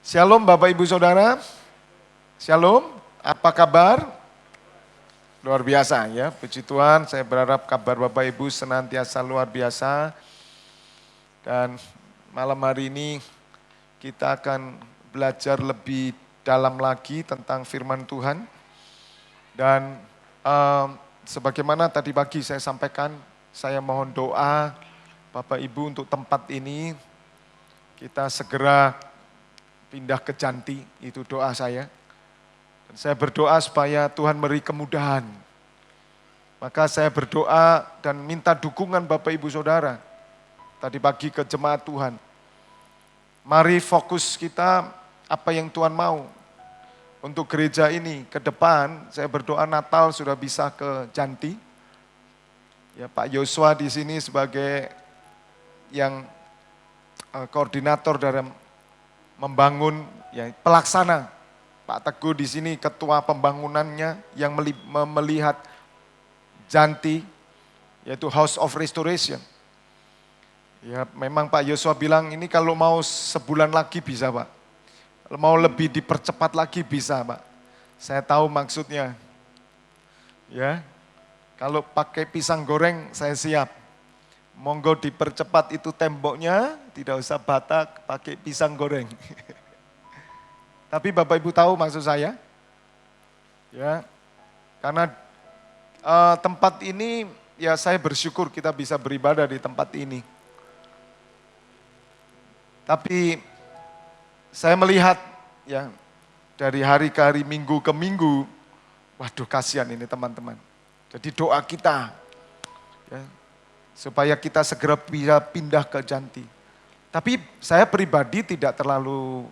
Shalom Bapak Ibu Saudara. Shalom, apa kabar? Luar biasa ya, puji Tuhan. Saya berharap kabar Bapak Ibu senantiasa luar biasa. Dan malam hari ini kita akan belajar lebih dalam lagi tentang firman Tuhan. Dan sebagaimana tadi pagi saya sampaikan, saya mohon doa Bapak Ibu untuk tempat ini. Kita segera pindah ke Janti, itu doa saya. Dan saya berdoa supaya Tuhan beri kemudahan. Maka saya berdoa dan minta dukungan Bapak Ibu Saudara. Tadi pagi ke jemaat Tuhan. Mari fokus kita apa yang Tuhan mau. Untuk gereja ini ke depan, saya berdoa Natal sudah bisa ke Janti. Ya, Pak Yosua di sini sebagai yang koordinator dalam membangun, ya, pelaksana. Pak Teguh di sini ketua pembangunannya yang melihat Janti, yaitu House of Restoration. Ya, memang Pak Yosua bilang ini kalau mau sebulan lagi bisa Pak. Kalau mau lebih dipercepat lagi bisa Pak. Saya tahu maksudnya. Ya, kalau pakai pisang goreng saya siap. Monggo dipercepat itu temboknya, tidak usah bata pakai pisang goreng. Tapi Bapak Ibu tahu maksud saya? Ya, karena tempat ini, ya saya bersyukur kita bisa beribadah di tempat ini. Tapi saya melihat ya dari hari ke hari, minggu ke minggu, waduh kasihan ini teman-teman. Jadi doa kita ya, supaya kita segera bisa pindah ke Janti. Tapi saya pribadi tidak terlalu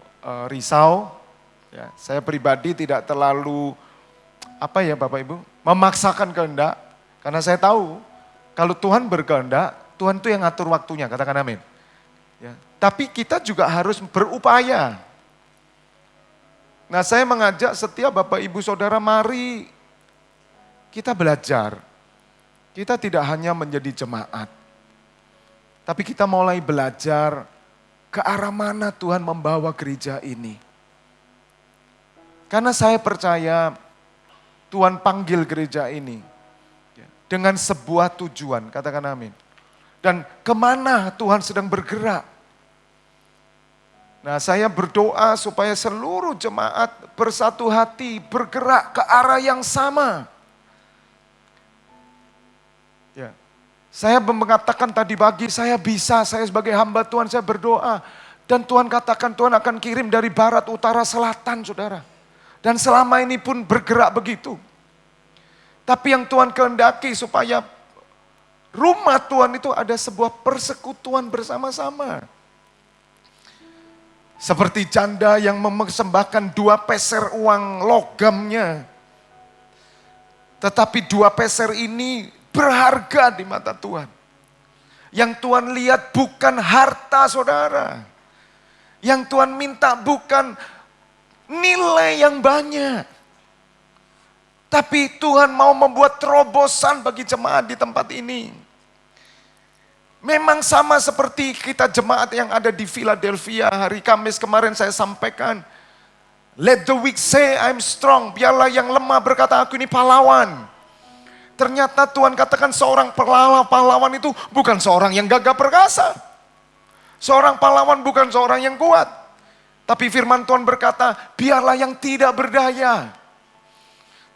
risau, ya, saya pribadi tidak terlalu apa ya Bapak Ibu, memaksakan kehendak. Karena saya tahu kalau Tuhan berkehendak, Tuhan itu yang ngatur waktunya, katakan amin. Ya, tapi kita juga harus berupaya. Nah saya mengajak setiap Bapak Ibu Saudara, mari kita belajar. Kita tidak hanya menjadi jemaat, tapi kita mulai belajar ke arah mana Tuhan membawa gereja ini. Karena saya percaya Tuhan panggil gereja ini dengan sebuah tujuan, katakan amin. Dan kemana Tuhan sedang bergerak. Nah saya berdoa supaya seluruh jemaat bersatu hati bergerak ke arah yang sama. Ya. Saya mengatakan tadi pagi saya bisa, saya sebagai hamba Tuhan saya berdoa. Dan Tuhan katakan Tuhan akan kirim dari barat, utara, selatan saudara. Dan selama ini pun bergerak begitu. Tapi yang Tuhan kehendaki supaya rumah Tuhan itu ada sebuah persekutuan bersama-sama. Seperti janda yang mempersembahkan 2 peser uang logamnya. Tetapi 2 peser ini berharga di mata Tuhan. Yang Tuhan lihat bukan harta saudara. Yang Tuhan minta bukan nilai yang banyak. Tapi Tuhan mau membuat terobosan bagi jemaat di tempat ini. Memang sama seperti kita jemaat yang ada di Philadelphia. Hari Kamis kemarin saya sampaikan. Let the weak say I'm strong. Biarlah yang lemah berkata aku ini pahlawan. Ternyata Tuhan katakan seorang pahlawan itu bukan seorang yang gagah perkasa. Seorang pahlawan bukan seorang yang kuat. Tapi firman Tuhan berkata biarlah yang tidak berdaya.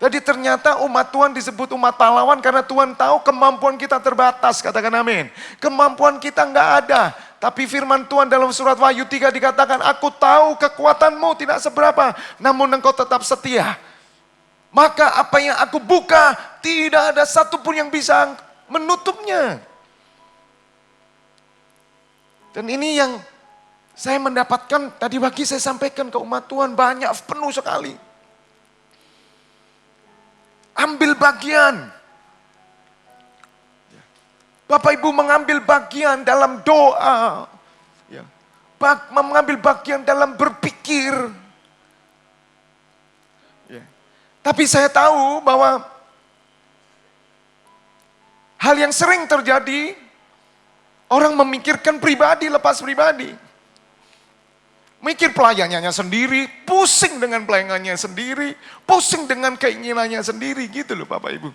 Jadi ternyata umat Tuhan disebut umat pahlawan karena Tuhan tahu kemampuan kita terbatas, katakan amin. Kemampuan kita nggak ada, tapi firman Tuhan dalam surat Wahyu 3 dikatakan, aku tahu kekuatanmu tidak seberapa, namun engkau tetap setia. Maka apa yang aku buka, tidak ada satupun yang bisa menutupnya. Dan ini yang saya mendapatkan, tadi pagi saya sampaikan ke umat Tuhan, banyak, penuh sekali. Ambil bagian. Bapak Ibu mengambil bagian dalam doa. Mengambil bagian dalam berpikir. Tapi saya tahu bahwa hal yang sering terjadi, orang memikirkan pribadi lepas pribadi. Mikir pelayanannya sendiri, pusing dengan pelayanannya sendiri, pusing dengan keinginannya sendiri gitu loh Bapak Ibu.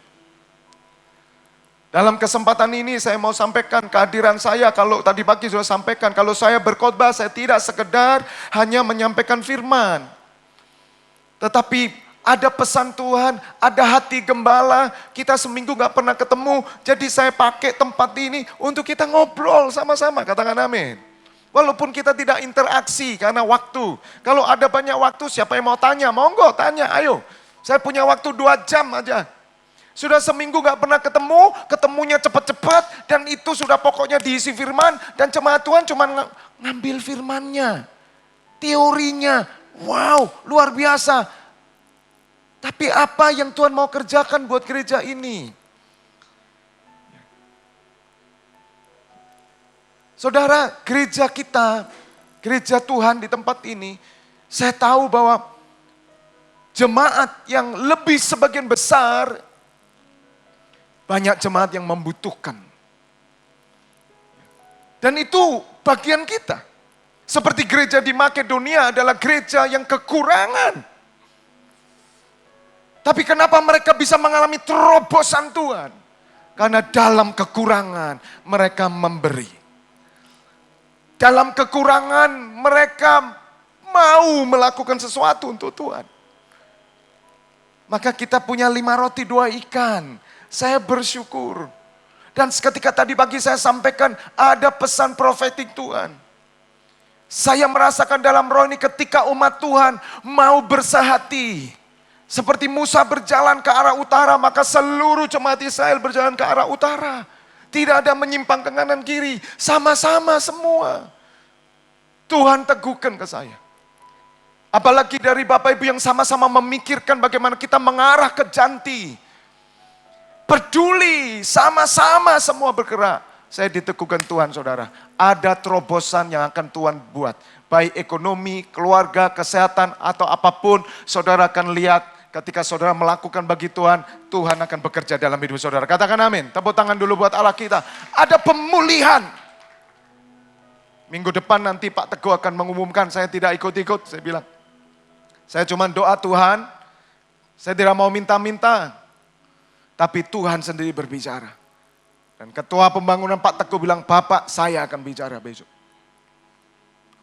Dalam kesempatan ini saya mau sampaikan kehadiran saya, kalau tadi pagi sudah sampaikan, kalau saya berkhotbah saya tidak sekedar hanya menyampaikan firman. Tetapi ada pesan Tuhan, ada hati gembala, kita seminggu gak pernah ketemu, jadi saya pakai tempat ini untuk kita ngobrol sama-sama, katakan amin. Walaupun kita tidak interaksi karena waktu. Kalau ada banyak waktu, siapa yang mau tanya? Monggo tanya, ayo. Saya punya waktu 2 jam aja. Sudah seminggu gak pernah ketemu, ketemunya cepat-cepat, dan itu sudah pokoknya diisi firman, dan jemaat Tuhan cuma ngambil firmannya. Teorinya, wow, luar biasa. Tapi apa yang Tuhan mau kerjakan buat gereja ini? Saudara, gereja kita, gereja Tuhan di tempat ini, saya tahu bahwa jemaat yang lebih sebagian besar, banyak jemaat yang membutuhkan. Dan itu bagian kita. Seperti gereja di Makedonia adalah gereja yang kekurangan. Tapi kenapa mereka bisa mengalami terobosan Tuhan? Karena dalam kekurangan mereka memberi. Dalam kekurangan mereka mau melakukan sesuatu untuk Tuhan. Maka kita punya 5 roti 2 ikan. Saya bersyukur. Dan ketika tadi pagi saya sampaikan ada pesan profetik Tuhan. Saya merasakan dalam roh ini ketika umat Tuhan mau bersehati. Seperti Musa berjalan ke arah utara, maka seluruh jemaat Israel berjalan ke arah utara. Tidak ada menyimpang ke kanan kiri, sama-sama semua. Tuhan teguhkan ke saya. Apalagi dari Bapak Ibu yang sama-sama memikirkan bagaimana kita mengarah ke Janti. Peduli, sama-sama semua bergerak. Saya diteguhkan Tuhan saudara. Ada terobosan yang akan Tuhan buat. Baik ekonomi, keluarga, kesehatan, atau apapun. Saudara akan lihat ketika saudara melakukan bagi Tuhan, Tuhan akan bekerja dalam hidup saudara. Katakan amin. Tepuk tangan dulu buat Allah kita. Ada pemulihan. Minggu depan nanti Pak Teguh akan mengumumkan, saya tidak ikut-ikut. Saya bilang, saya cuma doa Tuhan, saya tidak mau minta-minta. Tapi Tuhan sendiri berbicara. Dan ketua pembangunan Pak Teguh bilang, Bapak saya akan bicara besok.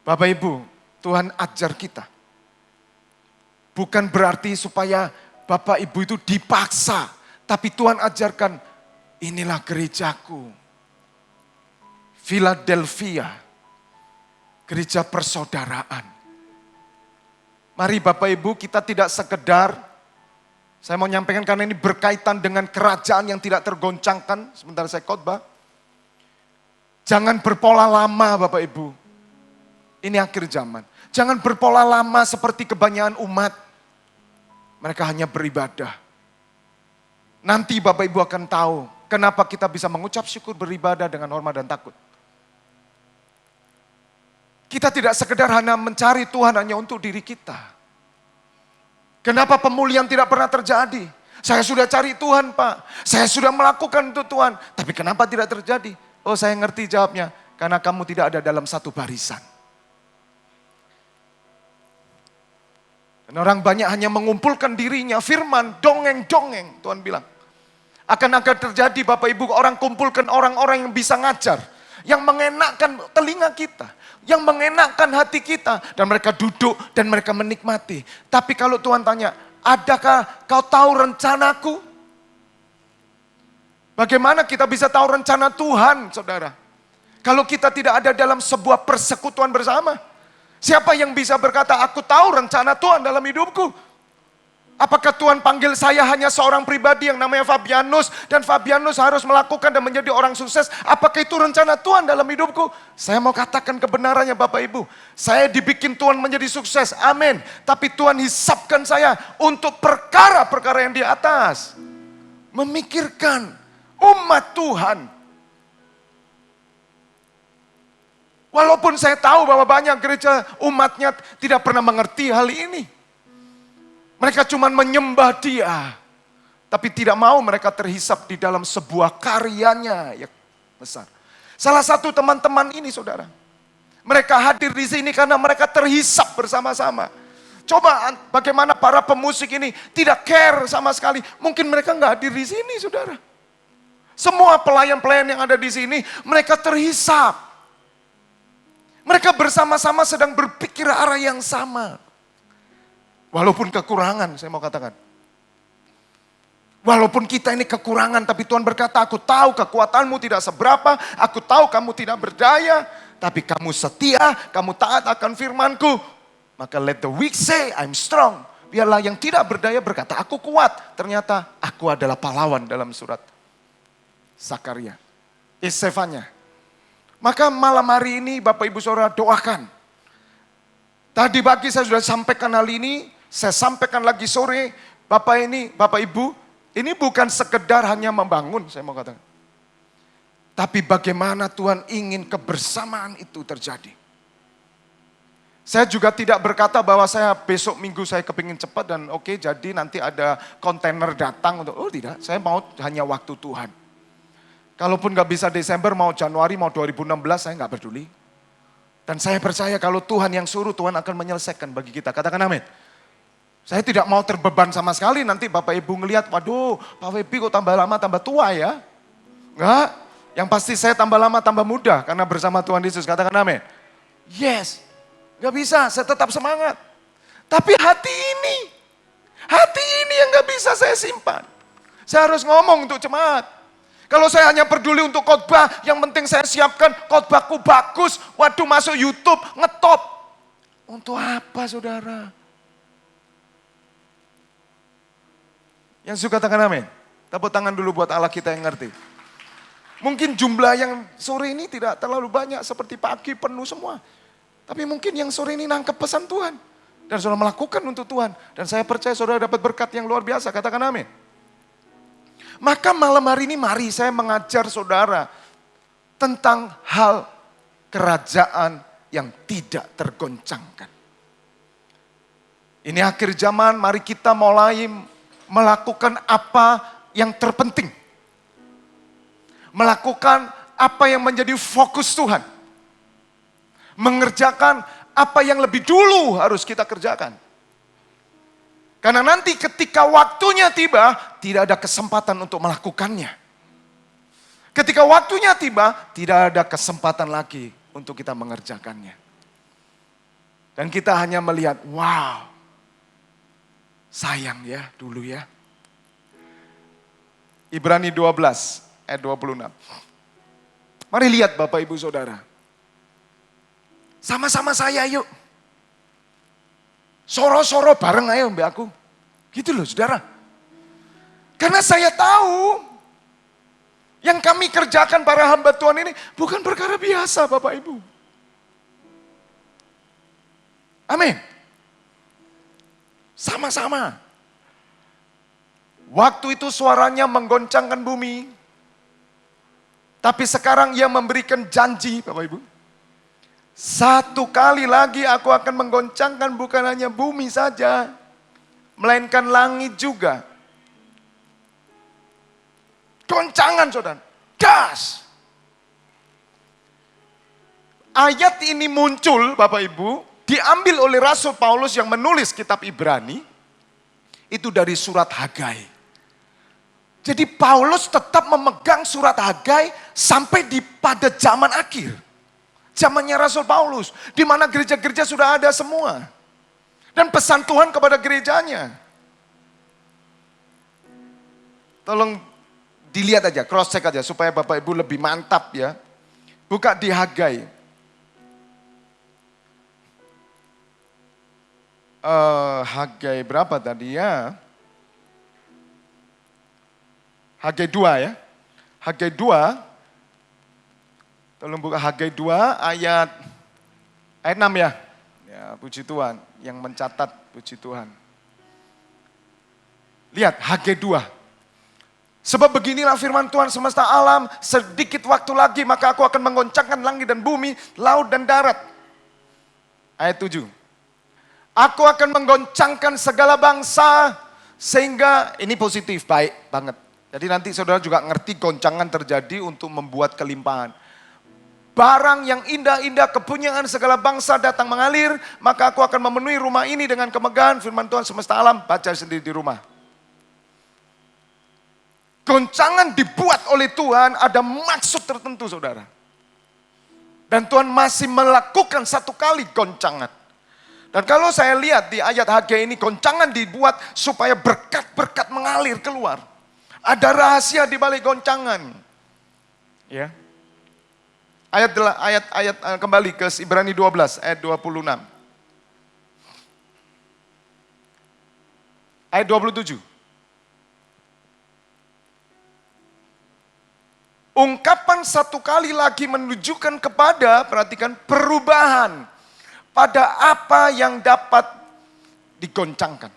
Bapak Ibu, Tuhan ajar kita. Bukan berarti supaya Bapak Ibu itu dipaksa. Tapi Tuhan ajarkan, inilah gerejaku. Philadelphia, gereja persaudaraan. Mari Bapak Ibu kita tidak sekedar, saya mau nyampaikan karena ini berkaitan dengan kerajaan yang tidak tergoncangkan. Sebentar saya khotbah. Jangan berpola lama Bapak Ibu. Ini akhir zaman. Jangan berpola lama seperti kebanyakan umat. Mereka hanya beribadah. Nanti Bapak Ibu akan tahu kenapa kita bisa mengucap syukur beribadah dengan hormat dan takut. Kita tidak sekedar hanya mencari Tuhan hanya untuk diri kita. Kenapa pemulihan tidak pernah terjadi? Saya sudah cari Tuhan Pak. Saya sudah melakukan untuk Tuhan. Tapi kenapa tidak terjadi? Oh saya ngerti jawabnya. Karena kamu tidak ada dalam satu barisan. Dan orang banyak hanya mengumpulkan dirinya, firman, dongeng-dongeng, Tuhan bilang. Akan terjadi Bapak Ibu, orang kumpulkan orang-orang yang bisa ngajar. Yang mengenakkan telinga kita. Yang mengenakkan hati kita. Dan mereka duduk dan mereka menikmati. Tapi kalau Tuhan tanya, adakah kau tahu rencanaku? Bagaimana kita bisa tahu rencana Tuhan, saudara? Kalau kita tidak ada dalam sebuah persekutuan bersama. Siapa yang bisa berkata, aku tahu rencana Tuhan dalam hidupku? Apakah Tuhan panggil saya hanya seorang pribadi yang namanya Fabianus, dan Fabianus harus melakukan dan menjadi orang sukses? Apakah itu rencana Tuhan dalam hidupku? Saya mau katakan kebenarannya Bapak Ibu. Saya dibikin Tuhan menjadi sukses, amin. Tapi Tuhan hisapkan saya untuk perkara-perkara yang di atas. Memikirkan umat Tuhan. Walaupun saya tahu bahwa banyak gereja umatnya tidak pernah mengerti hal ini. Mereka cuma menyembah Dia. Tapi tidak mau mereka terhisap di dalam sebuah karyanya yang besar. Salah satu teman-teman ini saudara. Mereka hadir di sini karena mereka terhisap bersama-sama. Coba bagaimana para pemusik ini tidak care sama sekali. Mungkin mereka nggak hadir di sini, saudara. Semua pelayan-pelayan yang ada di sini, mereka terhisap. Mereka bersama-sama sedang berpikir arah yang sama. Walaupun kekurangan, saya mau katakan. Walaupun kita ini kekurangan, tapi Tuhan berkata, aku tahu kekuatanmu tidak seberapa, aku tahu kamu tidak berdaya, tapi kamu setia, kamu taat akan firmanku. Maka let the weak say, I'm strong. Biarlah yang tidak berdaya berkata, aku kuat. Ternyata aku adalah pahlawan dalam surat Zakaria. Isefanya. Maka malam hari ini Bapak Ibu Saudara doakan. Tadi pagi saya sudah sampaikan hal ini, saya sampaikan lagi sore, Bapak Ibu, ini bukan sekedar hanya membangun, saya mau katakan. Tapi bagaimana Tuhan ingin kebersamaan itu terjadi. Saya juga tidak berkata bahwa saya besok minggu saya kepingin cepat dan oke, jadi nanti ada kontainer datang. Oh tidak, saya mau hanya waktu Tuhan. Kalaupun gak bisa Desember, mau Januari, mau 2016, saya gak peduli. Dan saya percaya kalau Tuhan yang suruh, Tuhan akan menyelesaikan bagi kita. Katakan amin. Saya tidak mau terbeban sama sekali, nanti Bapak Ibu ngelihat, waduh Pak Webi kok tambah lama tambah tua ya. Enggak, yang pasti saya tambah lama tambah muda, karena bersama Tuhan Yesus, katakan amin. Yes, gak bisa, saya tetap semangat. Tapi hati ini yang gak bisa saya simpan. Saya harus ngomong untuk jemaat. Kalau saya hanya peduli untuk khotbah, yang penting saya siapkan khotbahku bagus, waduh masuk YouTube, ngetop. Untuk apa saudara? Yang suka katakan amin. Tepuk tangan dulu buat Allah kita yang ngerti. Mungkin jumlah yang sore ini tidak terlalu banyak seperti pagi penuh semua. Tapi mungkin yang sore ini nangkep pesan Tuhan. Dan saudara melakukan untuk Tuhan. Dan saya percaya saudara dapat berkat yang luar biasa. Katakan amin. Maka malam hari ini mari saya mengajar saudara tentang hal kerajaan yang tidak tergoncangkan. Ini akhir zaman, mari kita mulai melakukan apa yang terpenting. Melakukan apa yang menjadi fokus Tuhan. Mengerjakan apa yang lebih dulu harus kita kerjakan. Karena nanti ketika waktunya tiba, tidak ada kesempatan untuk melakukannya. Ketika waktunya tiba, tidak ada kesempatan lagi untuk kita mengerjakannya. Dan kita hanya melihat, wow, sayang ya dulu ya. Ibrani 12 ayat 26. Mari lihat Bapak Ibu Saudara. Sama-sama saya yuk. Soro-soro bareng ayo mbak aku. Gitu loh saudara. Karena saya tahu yang kami kerjakan para hamba Tuhan ini bukan perkara biasa Bapak Ibu. Amin. Sama-sama. Waktu itu suaranya menggoncangkan bumi. Tapi sekarang ia memberikan janji Bapak Ibu. Satu kali lagi aku akan menggoncangkan bukan hanya bumi saja. Melainkan langit juga. Goncangan saudara. Das. Ayat ini muncul Bapak Ibu. Diambil oleh Rasul Paulus yang menulis kitab Ibrani. Itu dari surat Hagai. Jadi Paulus tetap memegang surat Hagai sampai pada zaman akhir. Zamannya Rasul Paulus. Di mana gereja-gereja sudah ada semua. Dan pesan Tuhan kepada gerejanya. Tolong dilihat aja, cross check aja. Supaya Bapak Ibu lebih mantap ya. Buka di Hagai. Hagai berapa tadi ya? Hagai 2 ya. Hagai 2. Tolong buka Hagai 2 ayat 6 ya. Ya, puji Tuhan yang mencatat, puji Tuhan. Lihat Hagai 2. Sebab beginilah firman Tuhan semesta alam, sedikit waktu lagi maka aku akan menggoncangkan langit dan bumi, laut dan darat. Ayat 7. Aku akan menggoncangkan segala bangsa sehingga ini positif, baik banget. Jadi nanti saudara juga ngerti goncangan terjadi untuk membuat kelimpahan. barang yang indah-indah, kepunyaan segala bangsa datang mengalir, maka aku akan memenuhi rumah ini dengan kemegahan firman Tuhan semesta alam. Baca sendiri di rumah. Goncangan dibuat oleh Tuhan ada maksud tertentu, saudara. Dan Tuhan masih melakukan satu kali goncangan. Dan kalau saya lihat di ayat Hagai ini, goncangan dibuat supaya berkat-berkat mengalir keluar. Ada rahasia di balik goncangan. Ya. Ayat kembali ke Ibrani 12 ayat 26. Ayat 27. Ungkapan satu kali lagi menunjukkan kepada, perhatikan, perubahan pada apa yang dapat digoncangkan.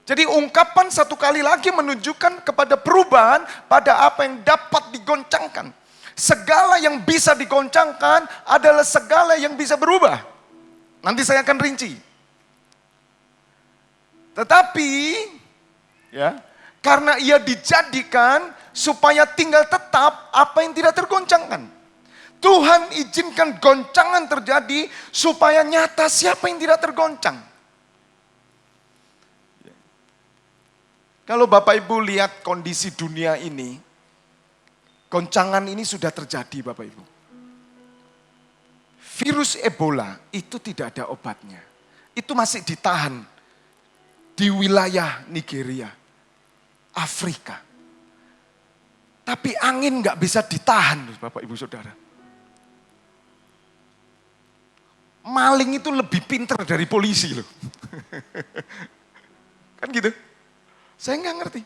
Jadi ungkapan satu kali lagi menunjukkan kepada perubahan pada apa yang dapat digoncangkan. Segala yang bisa digoncangkan adalah segala yang bisa berubah. Nanti saya akan rinci. Tetapi, ya, karena ia dijadikan supaya tinggal tetap apa yang tidak tergoncangkan. Tuhan izinkan goncangan terjadi supaya nyata siapa yang tidak tergoncang. Kalau Bapak Ibu lihat kondisi dunia ini, goncangan ini sudah terjadi Bapak Ibu. Virus Ebola itu tidak ada obatnya. Itu masih ditahan di wilayah Nigeria, Afrika. Tapi angin nggak bisa ditahan Bapak Ibu Saudara. Maling itu lebih pintar dari polisi loh. Kan gitu. Saya nggak ngerti.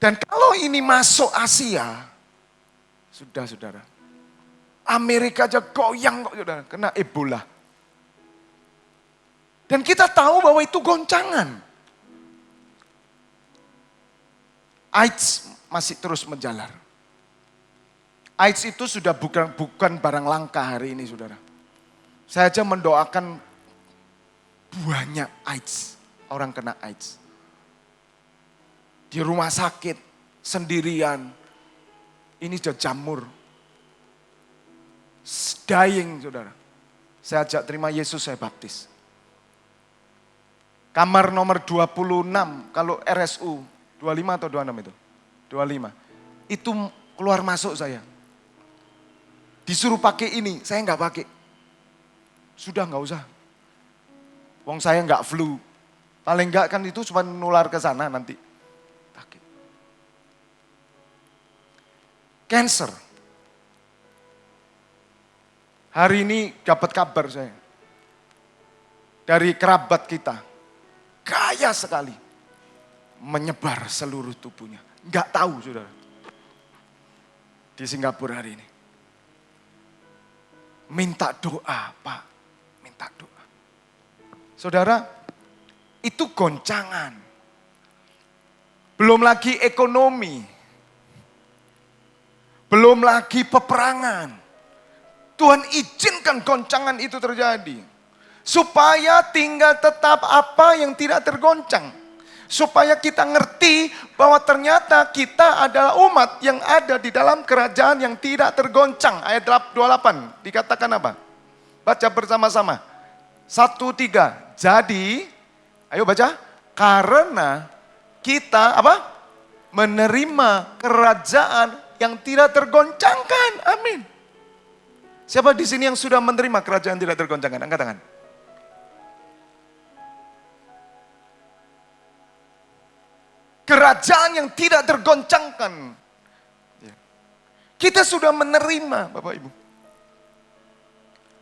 Dan kalau ini masuk Asia, sudah saudara. Amerika aja goyang kok saudara, kena Ebola. Dan kita tahu bahwa itu goncangan. AIDS masih terus menjalar. AIDS itu sudah bukan barang langka hari ini saudara. Saya aja mendoakan banyak AIDS, orang kena AIDS. Di rumah sakit, sendirian, ini sudah jamur. Dying saudara. Saya ajak terima Yesus, saya baptis. Kamar nomor 26, kalau RSU, 25 atau 26 itu? 25. Itu keluar masuk saya. Disuruh pakai ini, saya enggak pakai. Sudah enggak usah. Wong saya enggak flu. Paling enggak kan itu cuma nular ke sana nanti. Pakai. Cancer. Hari ini dapat kabar saya. Dari kerabat kita. Kaya sekali. Menyebar seluruh tubuhnya. Enggak tahu saudara. Di Singapura hari ini. Minta doa Pak. Minta doa. Saudara, itu goncangan. Belum lagi ekonomi. Belum lagi peperangan. Tuhan izinkan goncangan itu terjadi. Supaya tinggal tetap apa yang tidak tergoncang. Supaya kita ngerti bahwa ternyata kita adalah umat yang ada di dalam kerajaan yang tidak tergoncang. Ayat 28 dikatakan apa? Baca bersama-sama. 1, 3. Jadi, ayo baca. Karena kita apa? Menerima kerajaan yang tidak tergoncangkan. Amin. Siapa di sini yang sudah menerima kerajaan yang tidak tergoncangkan? Angkat tangan. Kerajaan yang tidak tergoncangkan. Kita sudah menerima, Bapak Ibu.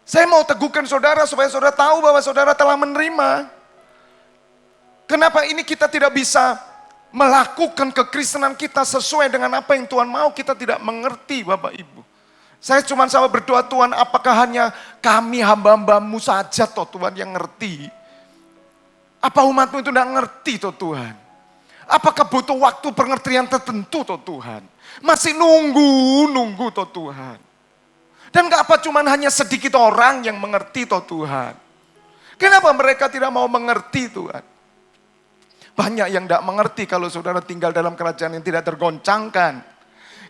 Saya mau teguhkan saudara supaya saudara tahu bahwa saudara telah menerima. Kenapa ini kita tidak bisa melakukan kekristenan kita sesuai dengan apa yang Tuhan mau? Kita tidak mengerti, Bapak Ibu. Saya cuma sama berdoa, Tuhan, apakah hanya kami hamba-hambamu saja toh Tuhan yang ngerti? Apa umatmu itu tidak ngerti toh Tuhan? Apakah butuh waktu pengertian tertentu toh Tuhan? Masih nunggu toh Tuhan. Dan gak apa cuma hanya sedikit orang yang mengerti toh Tuhan. Kenapa mereka tidak mau mengerti Tuhan? Banyak yang tidak mengerti kalau saudara tinggal dalam kerajaan yang tidak tergoncangkan.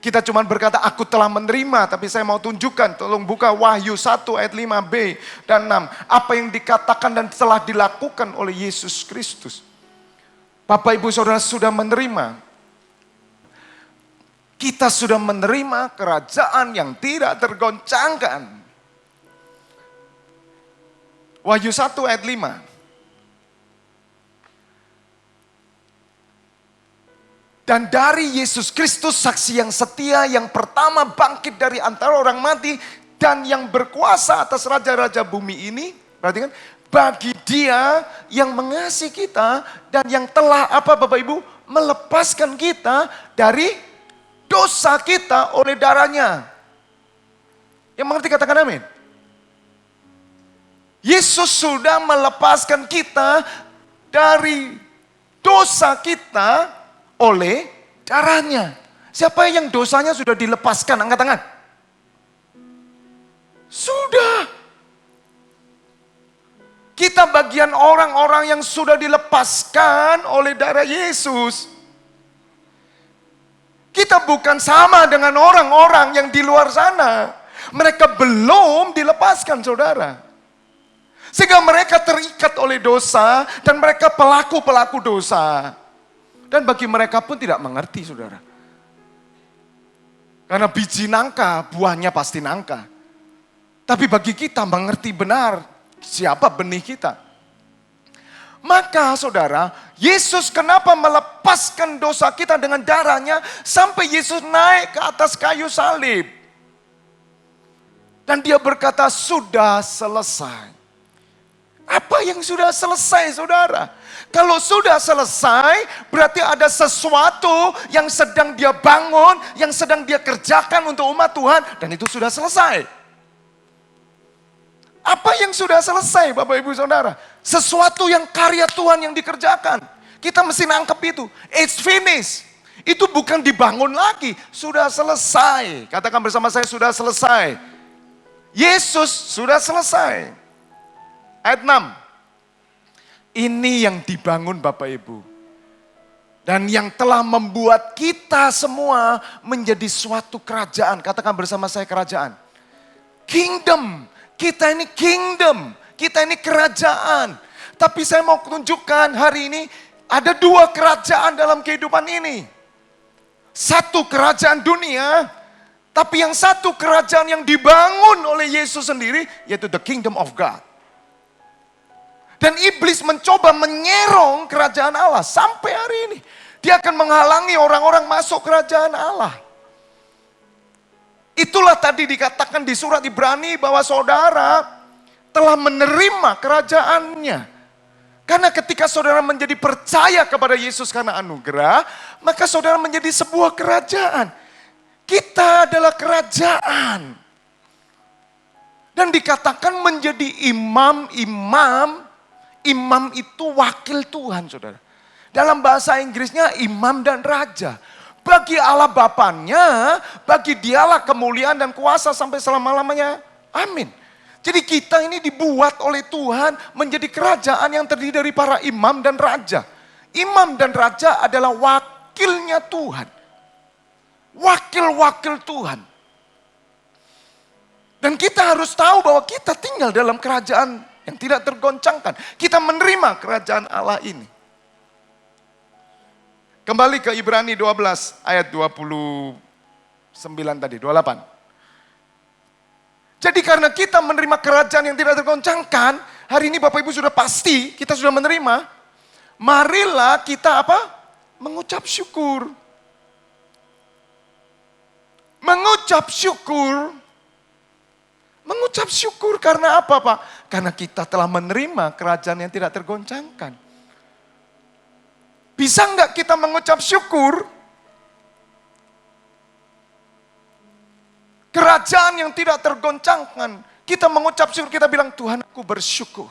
Kita cuma berkata, aku telah menerima, tapi saya mau tunjukkan, tolong buka Wahyu 1 ayat 5b dan 6. Apa yang dikatakan dan telah dilakukan oleh Yesus Kristus. Bapak Ibu Saudara sudah menerima. Kita sudah menerima kerajaan yang tidak tergoncangkan. Wahyu 1 ayat 5. Dan dari Yesus Kristus saksi yang setia yang pertama bangkit dari antara orang mati dan yang berkuasa atas raja-raja bumi ini. Perhatikan, bagi Dia yang mengasihi kita dan yang telah apa Bapak Ibu melepaskan kita dari dosa kita oleh darahnya. Yang mengerti katakan amin. Yesus sudah melepaskan kita dari dosa kita oleh darahnya. Siapa yang dosanya sudah dilepaskan? Angkat tangan. Sudah. Kita bagian orang-orang yang sudah dilepaskan oleh darah Yesus. Kita bukan sama dengan orang-orang yang di luar sana. Mereka belum dilepaskan, saudara. Sehingga mereka terikat oleh dosa dan mereka pelaku-pelaku dosa. Dan bagi mereka pun tidak mengerti, saudara. Karena biji nangka, buahnya pasti nangka. Tapi bagi kita mengerti benar siapa benih kita. Maka saudara, Yesus kenapa melepaskan dosa kita dengan darahnya sampai Yesus naik ke atas kayu salib. Dan dia berkata, sudah selesai. Apa yang sudah selesai, saudara? Kalau sudah selesai, berarti ada sesuatu yang sedang dia bangun, yang sedang dia kerjakan untuk umat Tuhan, dan itu sudah selesai. Apa yang sudah selesai, Bapak Ibu Saudara? Sesuatu yang karya Tuhan yang dikerjakan. Kita mesti nangkep itu. It's finished. Itu bukan dibangun lagi, sudah selesai. Katakan bersama saya, sudah selesai. Yesus sudah selesai. Ayat 6. Ini yang dibangun Bapak Ibu. Dan yang telah membuat kita semua menjadi suatu kerajaan. Katakan bersama saya kerajaan. Kingdom. Kita ini kingdom. Kita ini kerajaan. Tapi saya mau tunjukkan hari ini ada dua kerajaan dalam kehidupan ini. Satu kerajaan dunia. Tapi yang satu kerajaan yang dibangun oleh Yesus sendiri. Yaitu the kingdom of God. Dan iblis mencoba menyerong kerajaan Allah sampai hari ini. Dia akan menghalangi orang-orang masuk kerajaan Allah. Itulah tadi dikatakan di surat Ibrani bahwa saudara telah menerima kerajaannya. Karena ketika saudara menjadi percaya kepada Yesus karena anugerah, maka saudara menjadi sebuah kerajaan. Kita adalah kerajaan. Dan dikatakan menjadi imam-imam. Imam itu wakil Tuhan, saudara. Dalam bahasa Inggrisnya imam dan raja. Bagi Allah Bapanya, bagi dialah kemuliaan dan kuasa sampai selama-lamanya. Amin. Jadi kita ini dibuat oleh Tuhan menjadi kerajaan yang terdiri dari para imam dan raja. Imam dan raja adalah wakilnya Tuhan. Wakil-wakil Tuhan. Dan kita harus tahu bahwa kita tinggal dalam kerajaan yang tidak tergoncangkan. Kita menerima kerajaan Allah ini. Kembali ke Ibrani 12 ayat 29 tadi, 28. Jadi karena kita menerima kerajaan yang tidak tergoncangkan, hari ini Bapak Ibu sudah pasti kita sudah menerima. Marilah kita apa? Mengucap syukur. Mengucap syukur. Mengucap syukur karena apa, Pak? Karena kita telah menerima kerajaan yang tidak tergoncangkan. Bisa enggak kita mengucap syukur? Kerajaan yang tidak tergoncangkan. Kita mengucap syukur, kita bilang, Tuhan aku bersyukur.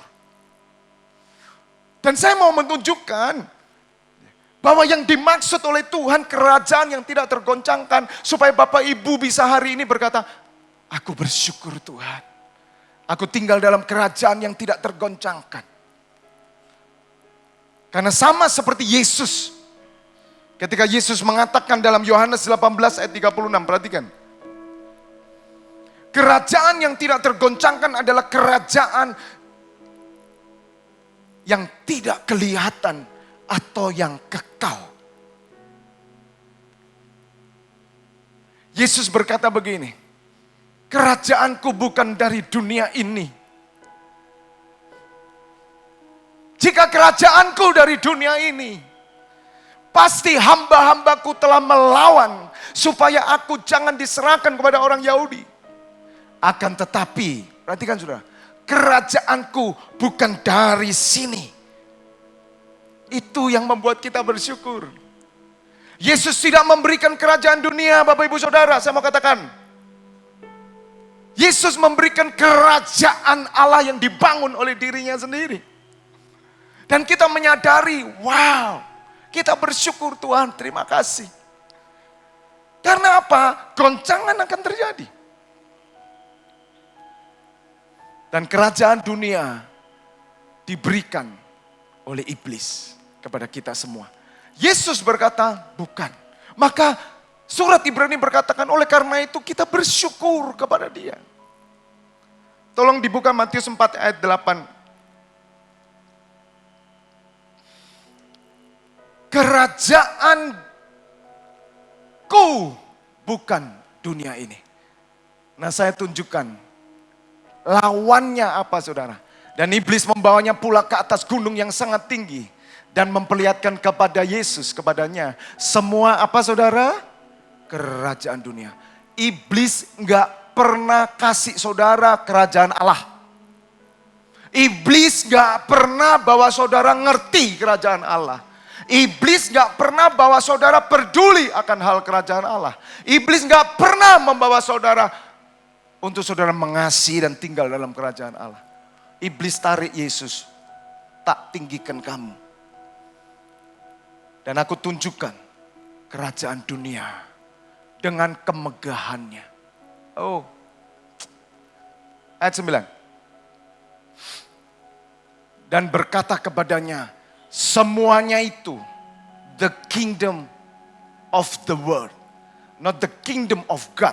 Dan saya mau menunjukkan bahwa yang dimaksud oleh Tuhan kerajaan yang tidak tergoncangkan. Supaya Bapak Ibu bisa hari ini berkata, aku bersyukur Tuhan. Aku tinggal dalam kerajaan yang tidak tergoncangkan. Karena sama seperti Yesus. Ketika Yesus mengatakan dalam Yohanes 18 ayat 36, perhatikan. Kerajaan yang tidak tergoncangkan adalah kerajaan yang tidak kelihatan atau yang kekal. Yesus berkata begini, kerajaanku bukan dari dunia ini. Jika kerajaanku dari dunia ini, pasti hamba-hambaku telah melawan supaya aku jangan diserahkan kepada orang Yahudi. Akan tetapi, perhatikan saudara, kerajaanku bukan dari sini. Itu yang membuat kita bersyukur. Yesus tidak memberikan kerajaan dunia, Bapak Ibu Saudara. Saya mau katakan, Yesus memberikan kerajaan Allah yang dibangun oleh dirinya sendiri. Dan kita menyadari, wow, kita bersyukur Tuhan, terima kasih. Karena apa? Goncangan akan terjadi. Dan kerajaan dunia diberikan oleh iblis kepada kita semua. Yesus berkata, bukan. Maka surat Ibrani berkatakan, oleh karena itu kita bersyukur kepada Dia. Tolong dibuka Matius 4 ayat 8. Kerajaanku bukan dunia ini. Nah, saya tunjukkan lawannya apa, saudara. Dan iblis membawanya pula ke atas gunung yang sangat tinggi dan memperlihatkan kepada Yesus, kepadanya semua apa, saudara? Kerajaan dunia. Iblis nggak pernah kasih saudara kerajaan Allah. Iblis nggak pernah bawa saudara ngerti kerajaan Allah. Iblis gak pernah bawa saudara peduli akan hal kerajaan Allah. Iblis gak pernah membawa saudara untuk saudara mengasihi dan tinggal dalam kerajaan Allah. Iblis tarik Yesus, tak tinggikan kamu. Dan aku tunjukkan kerajaan dunia dengan kemegahannya. Oh, ayat 9. Dan berkata kepadanya, semuanya itu, the kingdom of the world, not the kingdom of God.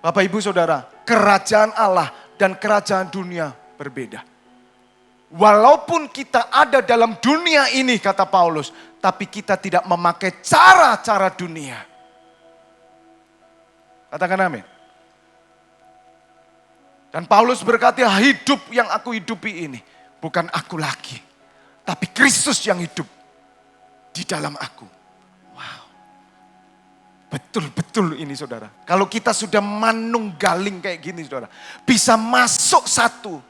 Bapak Ibu Saudara, kerajaan Allah dan kerajaan dunia berbeda. Walaupun kita ada dalam dunia ini, kata Paulus, tapi kita tidak memakai cara-cara dunia. Katakan amin. Dan Paulus berkata, hidup yang aku hidupi ini bukan aku lagi, tapi Kristus yang hidup di dalam aku. Wow. Betul-betul ini, saudara. Kalau kita sudah manunggaling kayak gini, saudara, bisa masuk satu,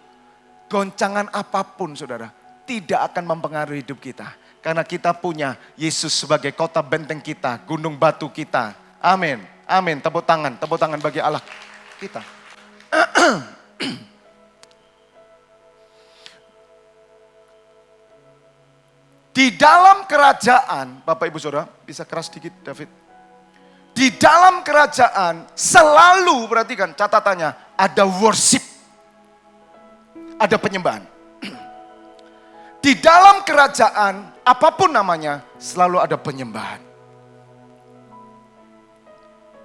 goncangan apapun, saudara, tidak akan mempengaruhi hidup kita. Karena kita punya Yesus sebagai kota benteng kita, gunung batu kita. Amin. Amin. Tepuk tangan bagi Allah kita. Di dalam kerajaan, Bapak Ibu Saudara, bisa keras sedikit David. Di dalam kerajaan selalu, perhatikan catatannya, ada worship. Ada penyembahan. Di dalam kerajaan, apapun namanya, selalu ada penyembahan.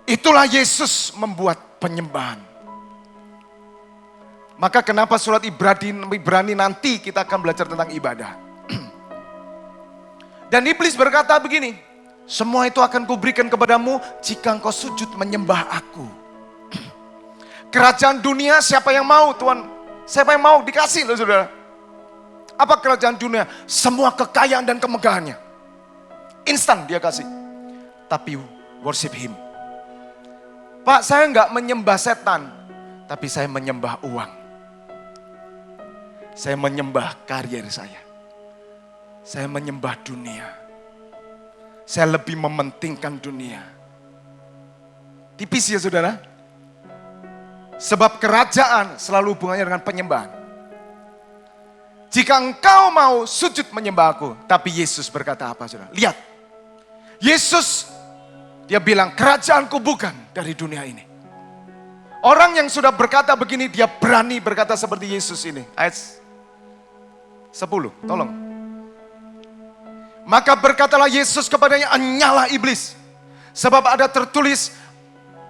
Itulah Yesus membuat penyembahan. Maka kenapa surat Ibrani nanti kita akan belajar tentang ibadah. Dan iblis berkata begini, semua itu akan kuberikan kepadamu jika engkau sujud menyembah aku. Kerajaan dunia siapa yang mau, Tuhan? Siapa yang mau dikasih loh, saudara? Apa kerajaan dunia? Semua kekayaan dan kemegahannya. Instan dia kasih. Tapi worship him. Pak, saya enggak menyembah setan, tapi saya menyembah uang. Saya menyembah karier saya. Saya menyembah dunia. Saya lebih mementingkan dunia. Tipis ya, saudara. Sebab kerajaan selalu hubungannya dengan penyembahan. Jika engkau mau sujud menyembah aku. Tapi Yesus berkata apa, saudara? Lihat. Yesus, dia bilang kerajaanku bukan dari dunia ini. Orang yang sudah berkata begini, dia berani berkata seperti Yesus ini. Ayat 10, tolong. Maka berkatalah Yesus kepadanya, "Enyalah iblis. Sebab ada tertulis,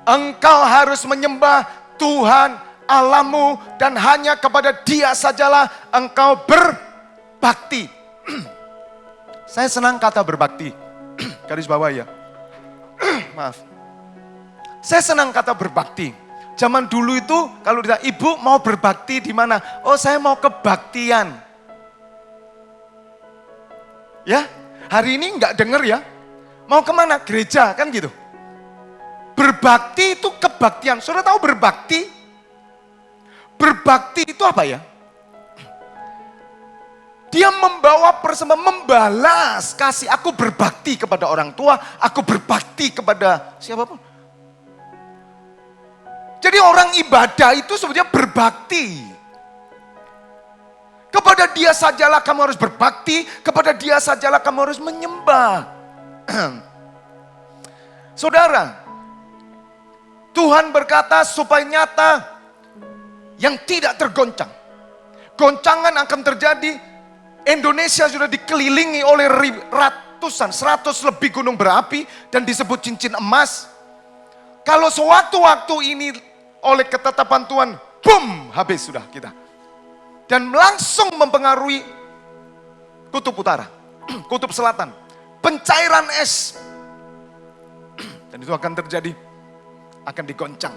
engkau harus menyembah Tuhan Allahmu dan hanya kepada Dia sajalah engkau berbakti." Saya senang kata berbakti. Garis bawah ya. Maaf. Saya senang kata berbakti. Zaman dulu itu kalau ditanya, "Ibu mau berbakti di mana?" "Oh, saya mau kebaktian." Ya, hari ini nggak denger ya. Mau kemana? Gereja, kan gitu. Berbakti itu kebaktian. Saudara tahu berbakti? Berbakti itu apa ya? Dia membawa persembahan, membalas kasih. Aku berbakti kepada orang tua, aku berbakti kepada siapapun. Jadi orang ibadah itu sebenarnya berbakti. Kepada Dia sajalah kamu harus berbakti, kepada Dia sajalah kamu harus menyembah. Saudara, Tuhan berkata supaya nyata yang tidak tergoncang. Goncangan akan terjadi. Indonesia sudah dikelilingi oleh ratusan, 100 lebih gunung berapi dan disebut cincin emas. Kalau sewaktu-waktu ini oleh ketetapan Tuhan, boom, habis sudah kita. Dan langsung mempengaruhi kutub utara, kutub selatan, pencairan es. Dan itu akan terjadi, akan digoncang.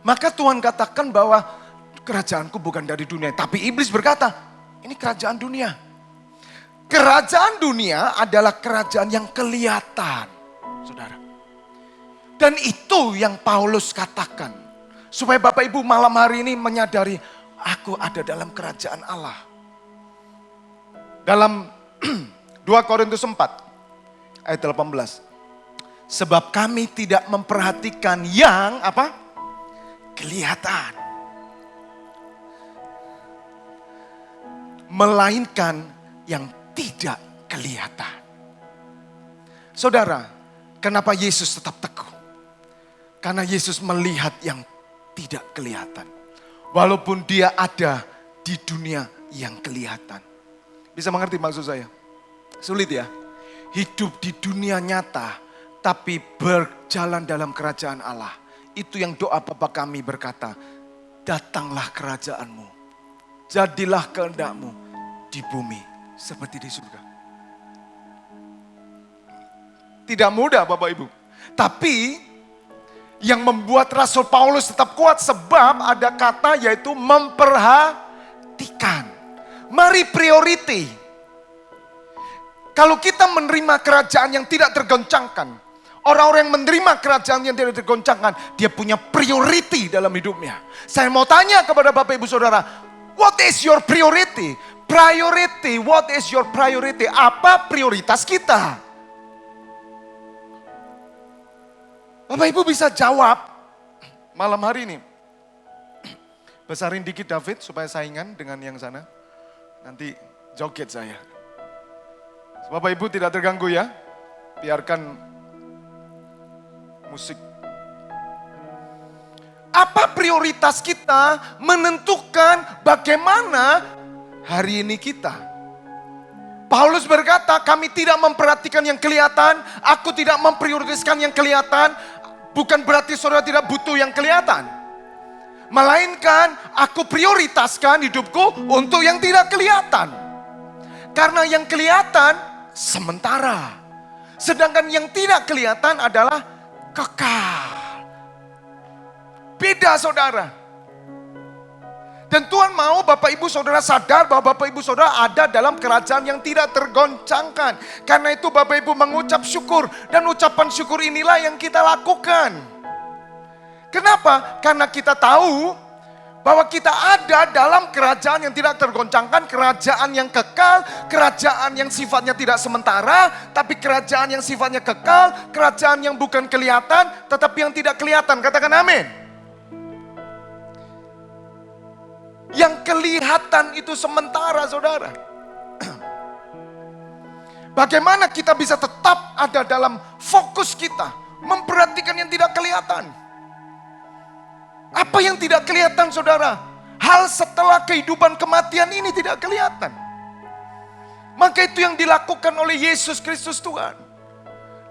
Maka Tuhan katakan bahwa kerajaanku bukan dari dunia. Tapi iblis berkata, ini kerajaan dunia. Kerajaan dunia adalah kerajaan yang kelihatan, saudara. Dan itu yang Paulus katakan. Supaya Bapak Ibu malam hari ini menyadari, aku ada dalam kerajaan Allah. Dalam 2 Korintus 4 ayat 18. Sebab kami tidak memperhatikan yang apa? Kelihatan. Melainkan yang tidak kelihatan. Saudara, kenapa Yesus tetap teguh? Karena Yesus melihat yang tidak kelihatan. Walaupun Dia ada di dunia yang kelihatan. Bisa mengerti maksud saya? Sulit ya? Hidup di dunia nyata, tapi berjalan dalam kerajaan Allah. Itu yang doa Bapa kami berkata, datanglah kerajaanmu, jadilah kehendakmu di bumi seperti di surga. Tidak mudah Bapak Ibu. Tapi yang membuat Rasul Paulus tetap kuat sebab ada kata yaitu memperhatikan. Mari priority. Kalau kita menerima kerajaan yang tidak tergoncangkan, orang-orang yang menerima kerajaan yang tidak tergoncangkan, dia punya priority dalam hidupnya. Saya mau tanya kepada Bapak Ibu Saudara, what is your priority? Priority, what is your priority? Apa prioritas kita? Bapak Ibu bisa jawab malam hari ini. Besarin dikit David supaya saingan dengan yang sana. Nanti joget saya. Bapak Ibu tidak terganggu ya. Biarkan musik. Apa prioritas kita menentukan bagaimana hari ini kita. Paulus berkata, kami tidak memperhatikan yang kelihatan, aku tidak memprioritaskan yang kelihatan, bukan berarti saudara tidak butuh yang kelihatan. Melainkan aku prioritaskan hidupku untuk yang tidak kelihatan. Karena yang kelihatan sementara. Sedangkan yang tidak kelihatan adalah kekal. Beda saudara. Dan Tuhan mau Bapak Ibu Saudara sadar bahwa Bapak Ibu Saudara ada dalam kerajaan yang tidak tergoncangkan. Karena itu Bapak Ibu mengucap syukur. Dan ucapan syukur inilah yang kita lakukan. Kenapa? Karena kita tahu bahwa kita ada dalam kerajaan yang tidak tergoncangkan. Kerajaan yang kekal, kerajaan yang sifatnya tidak sementara. Tapi kerajaan yang sifatnya kekal, kerajaan yang bukan kelihatan tetapi yang tidak kelihatan. Katakan amin. Yang kelihatan itu sementara saudara. Bagaimana kita bisa tetap ada dalam fokus kita. Memperhatikan yang tidak kelihatan. Apa yang tidak kelihatan saudara? Hal setelah kehidupan kematian ini tidak kelihatan. Maka itu yang dilakukan oleh Yesus Kristus Tuhan.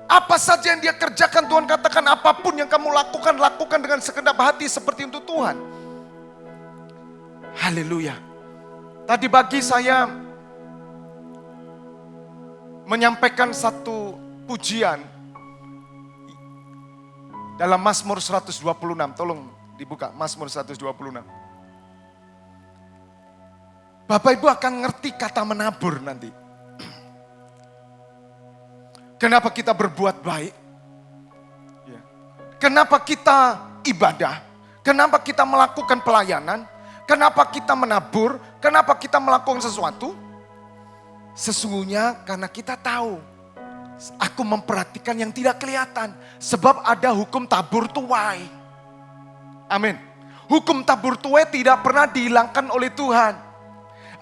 Apa saja yang dia kerjakan, Tuhan katakan apapun yang kamu lakukan, lakukan dengan segenap hati seperti untuk Tuhan. Haleluya. Tadi pagi saya menyampaikan satu pujian dalam Mazmur 126. Tolong dibuka Mazmur 126. Bapak Ibu akan ngerti kata menabur nanti. Kenapa kita berbuat baik? Kenapa kita ibadah? Kenapa kita melakukan pelayanan? Kenapa kita menabur? Kenapa kita melakukan sesuatu? Sesungguhnya karena kita tahu, aku memperhatikan yang tidak kelihatan. Sebab ada hukum tabur tuai. Amin. Hukum tabur tuai tidak pernah dihilangkan oleh Tuhan.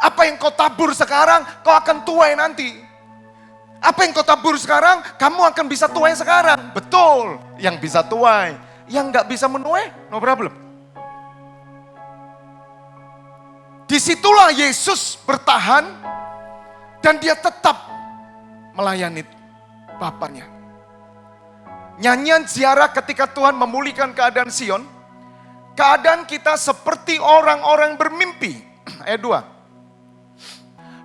Apa yang kau tabur sekarang, kau akan tuai nanti. Apa yang kau tabur sekarang, kamu akan bisa tuai sekarang. Betul, yang bisa tuai. Yang gak bisa menuai, no problem. Disitulah Yesus bertahan dan dia tetap melayani Bapaknya. Nyanyian ziarah ketika Tuhan memulihkan keadaan Sion, keadaan kita seperti orang-orang bermimpi. Ayat 2.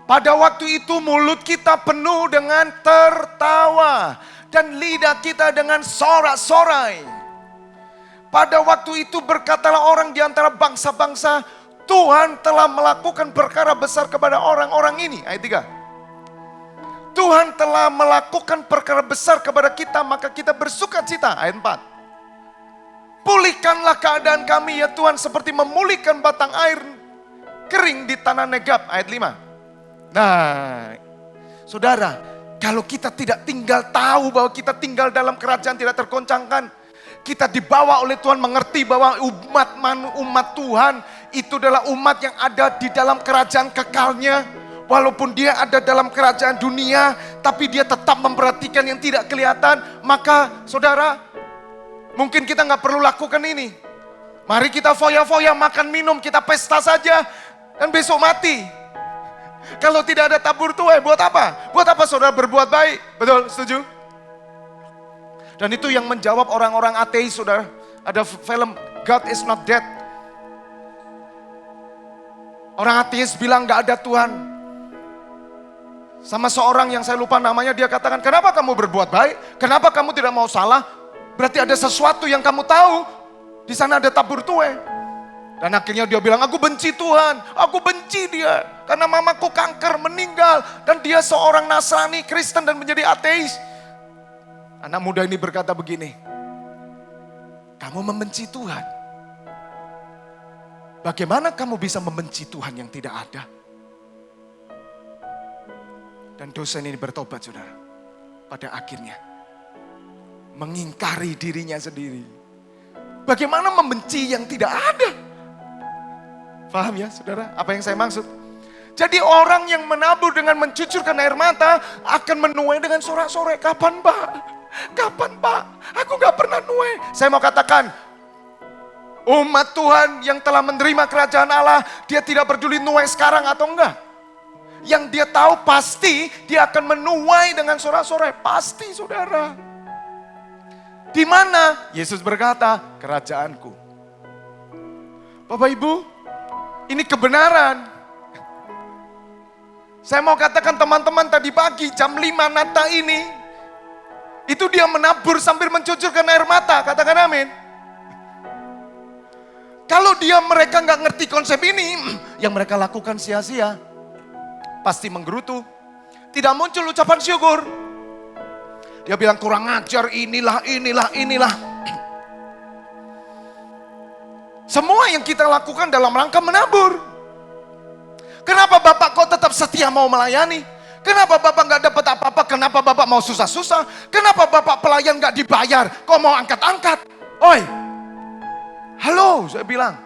Pada waktu itu mulut kita penuh dengan tertawa dan lidah kita dengan sorak-sorai. Pada waktu itu berkatalah orang di antara bangsa-bangsa, Tuhan telah melakukan perkara besar kepada orang-orang ini. Ayat 3. Tuhan telah melakukan perkara besar kepada kita, maka kita bersuka cita. Ayat 4. Pulihkanlah keadaan kami ya Tuhan seperti memulihkan batang air kering di tanah Negab. Ayat 5. Nah, saudara, kalau kita tidak tinggal tahu bahwa kita tinggal dalam kerajaan tidak tergoncangkan, kita dibawa oleh Tuhan mengerti bahwa umat Tuhan itu adalah umat yang ada di dalam kerajaan kekalnya. Walaupun dia ada dalam kerajaan dunia, tapi dia tetap memperhatikan yang tidak kelihatan. Maka saudara, mungkin kita nggak perlu lakukan ini. Mari kita foya-foya, makan minum, kita pesta saja, dan besok mati. Kalau tidak ada tabur tuai, buat apa? Buat apa saudara berbuat baik? Betul, setuju? Dan itu yang menjawab orang-orang ateis, saudara. Ada film God is not dead. Orang ateis bilang gak ada Tuhan. Sama seorang yang saya lupa namanya, dia katakan, kenapa kamu berbuat baik? Kenapa kamu tidak mau salah? Berarti ada sesuatu yang kamu tahu. Di sana ada tabur tuai. Dan akhirnya dia bilang, aku benci Tuhan, aku benci dia. Karena mamaku kanker, meninggal. Dan dia seorang Nasrani, Kristen dan menjadi ateis. Anak muda ini berkata begini, kamu membenci Tuhan. Bagaimana kamu bisa membenci Tuhan yang tidak ada? Dan dosen ini bertobat saudara. Pada akhirnya, mengingkari dirinya sendiri. Bagaimana membenci yang tidak ada? Paham ya saudara, apa yang saya maksud? Jadi orang yang menabur dengan mencucurkan air mata akan menuai dengan sorak-sorai. Kapan Pak? Kapan Pak? Aku gak pernah nuai. Saya mau katakan, umat Tuhan yang telah menerima kerajaan Allah, dia tidak peduli nuai sekarang atau enggak. Yang dia tahu pasti dia akan menuai dengan sorak-sorai. Pasti saudara. Di mana? Yesus berkata, kerajaanku. Bapak Ibu, ini kebenaran. Saya mau katakan teman-teman tadi pagi jam 5 Nata ini, itu dia menabur sambil mencucurkan air mata. Katakan amin. Kalau mereka nggak ngerti konsep ini, yang mereka lakukan sia-sia. Pasti menggerutu. Tidak muncul ucapan syukur. Dia bilang kurang ajar, inilah. Semua yang kita lakukan dalam rangka menabur. Kenapa Bapak kok tetap setia mau melayani? Kenapa Bapak nggak dapat apa-apa? Kenapa Bapak mau susah-susah? Kenapa Bapak pelayan nggak dibayar? Kok mau angkat-angkat? Oi, halo, saya bilang.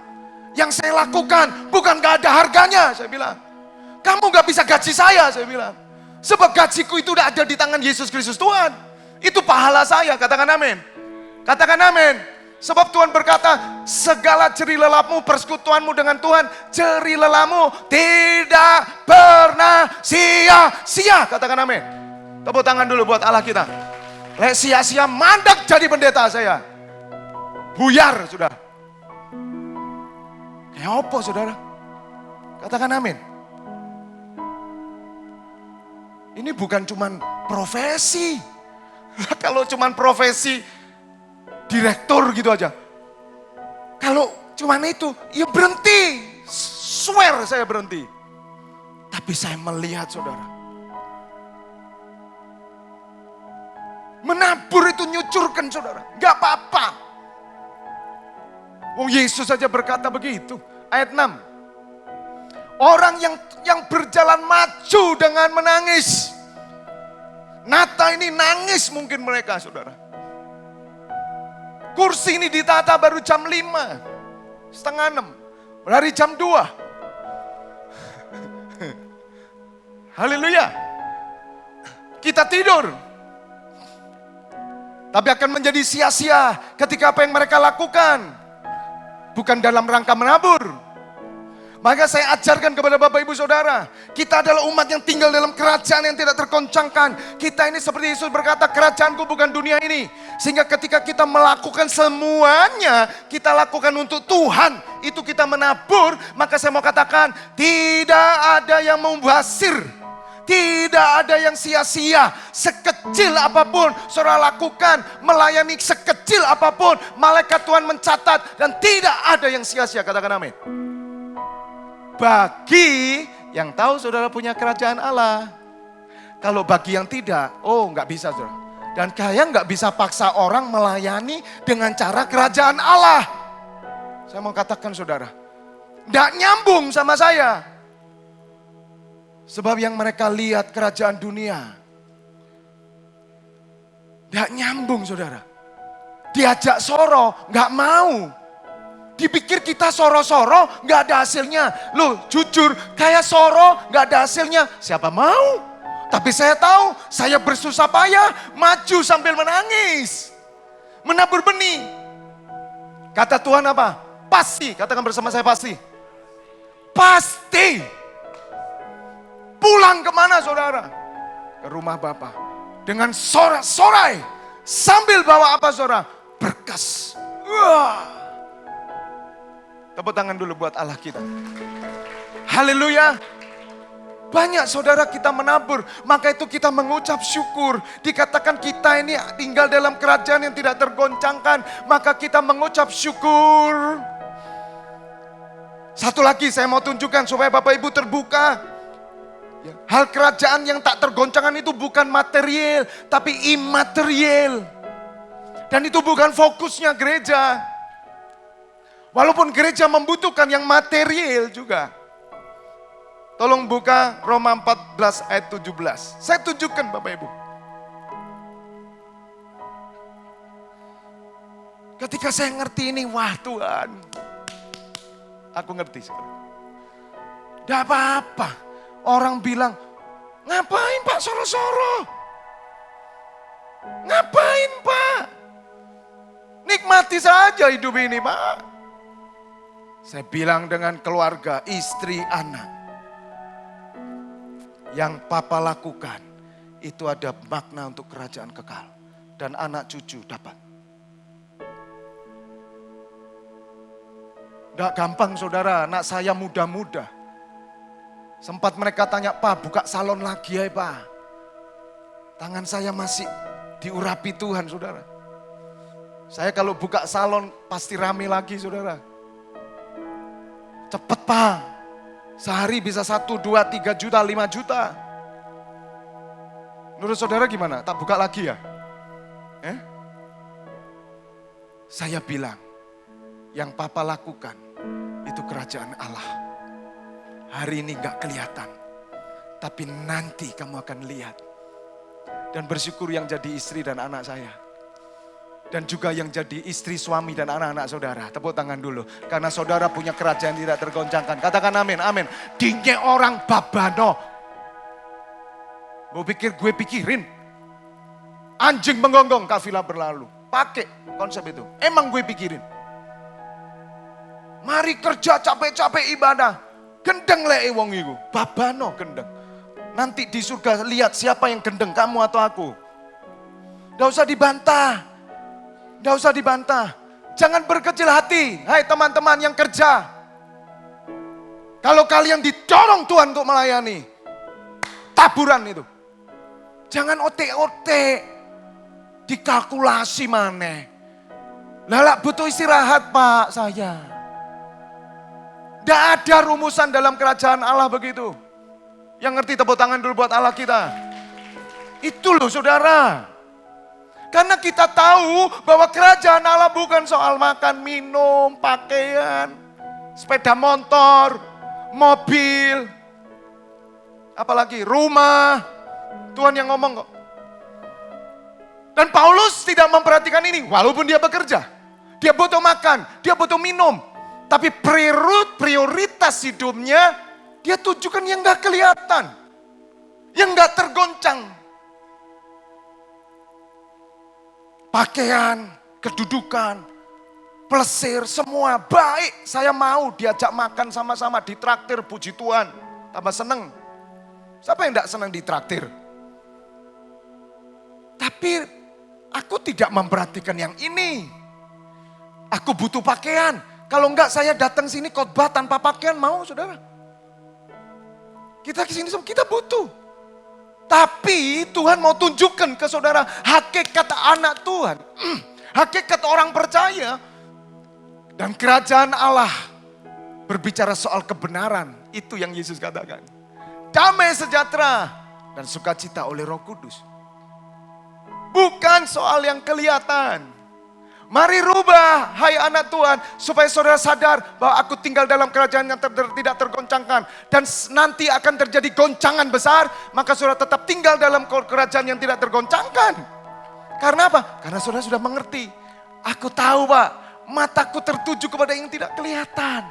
Yang saya lakukan bukan nggak ada harganya, saya bilang. Kamu nggak bisa gaji saya bilang. Sebab gajiku itu udah ada di tangan Yesus Kristus Tuhan. Itu pahala saya, katakan amin. Katakan amin. Sebab Tuhan berkata, segala jerih lelapmu, persekutuanmu dengan Tuhan, jerih lelahmu tidak pernah sia-sia. Katakan amin. Tepuk tangan dulu buat Allah kita. Lek sia-sia mandek jadi pendeta saya. Buyar sudah. Kayak apa saudara? Katakan amin. Ini bukan cuman profesi. Kalau cuman profesi direktur gitu aja. Kalau cuman itu, ya berhenti. Swear saya berhenti. Tapi saya melihat saudara. Menabur itu nyucurkan saudara. Gak apa-apa. Oh Yesus saja berkata begitu. Ayat 6. Orang yang berjalan maju dengan menangis. Nata ini nangis mungkin mereka saudara. Kursi ini ditata baru jam 5. Setengah 6. Dari jam 2. Haleluya. Kita tidur. Tapi akan menjadi sia-sia ketika apa yang mereka lakukan. Bukan dalam rangka menabur. Maka saya ajarkan kepada Bapak Ibu Saudara, kita adalah umat yang tinggal dalam kerajaan yang tidak tergoncangkan. Kita ini seperti Yesus berkata, kerajaanku bukan dunia ini. Sehingga ketika kita melakukan semuanya, kita lakukan untuk Tuhan, itu kita menabur, maka saya mau katakan, tidak ada yang membasir. Tidak ada yang sia-sia. Sekecil apapun saudara lakukan, melayani sekecil apapun, malaikat Tuhan mencatat dan tidak ada yang sia-sia. Katakan amin. Bagi yang tahu saudara punya kerajaan Allah. Kalau bagi yang tidak, oh nggak bisa saudara. Dan kalian nggak bisa paksa orang melayani dengan cara kerajaan Allah. Saya mau katakan saudara, nggak nyambung sama saya. Sebab yang mereka lihat kerajaan dunia, nggak nyambung saudara. Diajak soro, nggak mau. Dipikir kita soro-soro gak ada hasilnya. Loh jujur kayak soro gak ada hasilnya. Siapa mau? Tapi saya tahu saya bersusah payah maju sambil menangis. Menabur benih. Kata Tuhan apa? Pasti. Katakan bersama saya pasti. Pasti. Pulang kemana saudara? Ke rumah Bapa. Dengan sorak-sorai. Sambil bawa apa saudara? Berkas. Wah. Tepuk tangan dulu buat Allah kita. Haleluya. Banyak saudara kita menabur, maka itu kita mengucap syukur. Dikatakan kita ini tinggal dalam kerajaan yang tidak tergoncangkan, maka kita mengucap syukur. Satu lagi saya mau tunjukkan supaya Bapak Ibu terbuka. Hal kerajaan yang tak tergoncangkan itu bukan material, tapi imaterial. Dan itu bukan fokusnya gereja. Walaupun gereja membutuhkan yang material juga. Tolong buka Roma 14 ayat 17. Saya tunjukkan Bapak Ibu. Ketika saya ngerti ini, wah Tuhan. Aku ngerti sekarang. Tidak apa-apa. Orang bilang, ngapain Pak soro-soro? Ngapain Pak? Nikmati saja hidup ini Pak. Saya bilang dengan keluarga, istri, anak. Yang Papa lakukan, itu ada makna untuk kerajaan kekal. Dan anak cucu dapat. Tidak gampang saudara, anak saya muda-muda. Sempat mereka tanya, Pak buka salon lagi ya Pak. Tangan saya masih diurapi Tuhan saudara. Saya kalau buka salon pasti rame lagi saudara. Cepet Pak, sehari bisa 1, 2, 3 juta, 5 juta. Menurut saudara gimana? Tak buka lagi ya? Saya bilang, yang Papa lakukan itu kerajaan Allah. Hari ini gak kelihatan, tapi nanti kamu akan lihat. Dan bersyukur yang jadi istri dan anak saya. Dan juga yang jadi istri, suami, dan anak-anak saudara. Tepuk tangan dulu. Karena saudara punya kerajaan tidak tergoncangkan. Katakan amin, amin. Dinge orang babano. Gue pikir gue pikirin. Anjing menggonggong, kafilah berlalu. Pakai konsep itu. Emang gue pikirin. Mari kerja capek-capek ibadah. Gendeng le wong iku. Babano gendeng. Nanti di surga lihat siapa yang gendeng, kamu atau aku. Nggak usah dibantah. Nggak usah dibantah. Jangan berkecil hati. Hai teman-teman yang kerja. Kalau kalian didorong Tuhan untuk melayani. Taburan itu. Jangan otek-otek. Dikalkulasi mana. Lalak butuh istirahat Pak saya. Nggak ada rumusan dalam kerajaan Allah begitu. Yang ngerti tepuk tangan dulu buat Allah kita. Itu loh saudara. Karena kita tahu bahwa kerajaan Allah bukan soal makan, minum, pakaian, sepeda motor, mobil, apalagi rumah. Tuhan yang ngomong kok. Dan Paulus tidak memperhatikan ini walaupun dia bekerja. Dia butuh makan, dia butuh minum. Tapi prioritas hidupnya dia tujukan yang gak kelihatan. Yang gak tergoncang. Pakaian, kedudukan, plesir, semua baik. Saya mau diajak makan sama-sama, ditraktir, puji Tuhan. Tambah seneng. Siapa yang gak senang ditraktir? Tapi aku tidak memperhatikan yang ini. Aku butuh pakaian. Kalau enggak saya datang sini khotbah tanpa pakaian, mau saudara? Kita kesini semua, kita butuh. Tapi Tuhan mau tunjukkan ke saudara hakikat anak Tuhan. Hakikat orang percaya. Dan kerajaan Allah berbicara soal kebenaran. Itu yang Yesus katakan. Damai sejahtera dan sukacita oleh Roh Kudus. Bukan soal yang kelihatan. Mari rubah, hai anak Tuhan, supaya saudara sadar bahwa aku tinggal dalam kerajaan yang tidak tergoncangkan. Dan nanti akan terjadi goncangan besar, maka saudara tetap tinggal dalam kerajaan yang tidak tergoncangkan. Karena apa? Karena saudara sudah mengerti. Aku tahu Pak, mataku tertuju kepada yang tidak kelihatan.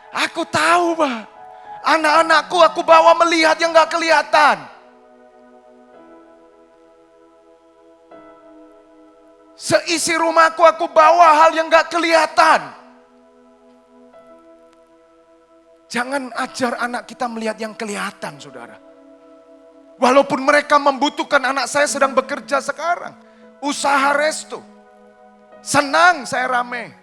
Aku tahu Pak, anak-anakku aku bawa melihat yang gak kelihatan. Seisi rumahku aku bawa hal yang gak kelihatan. Jangan ajar anak kita melihat yang kelihatan saudara. Walaupun mereka membutuhkan, anak saya sedang bekerja sekarang. Usaha resto. Senang saya rame.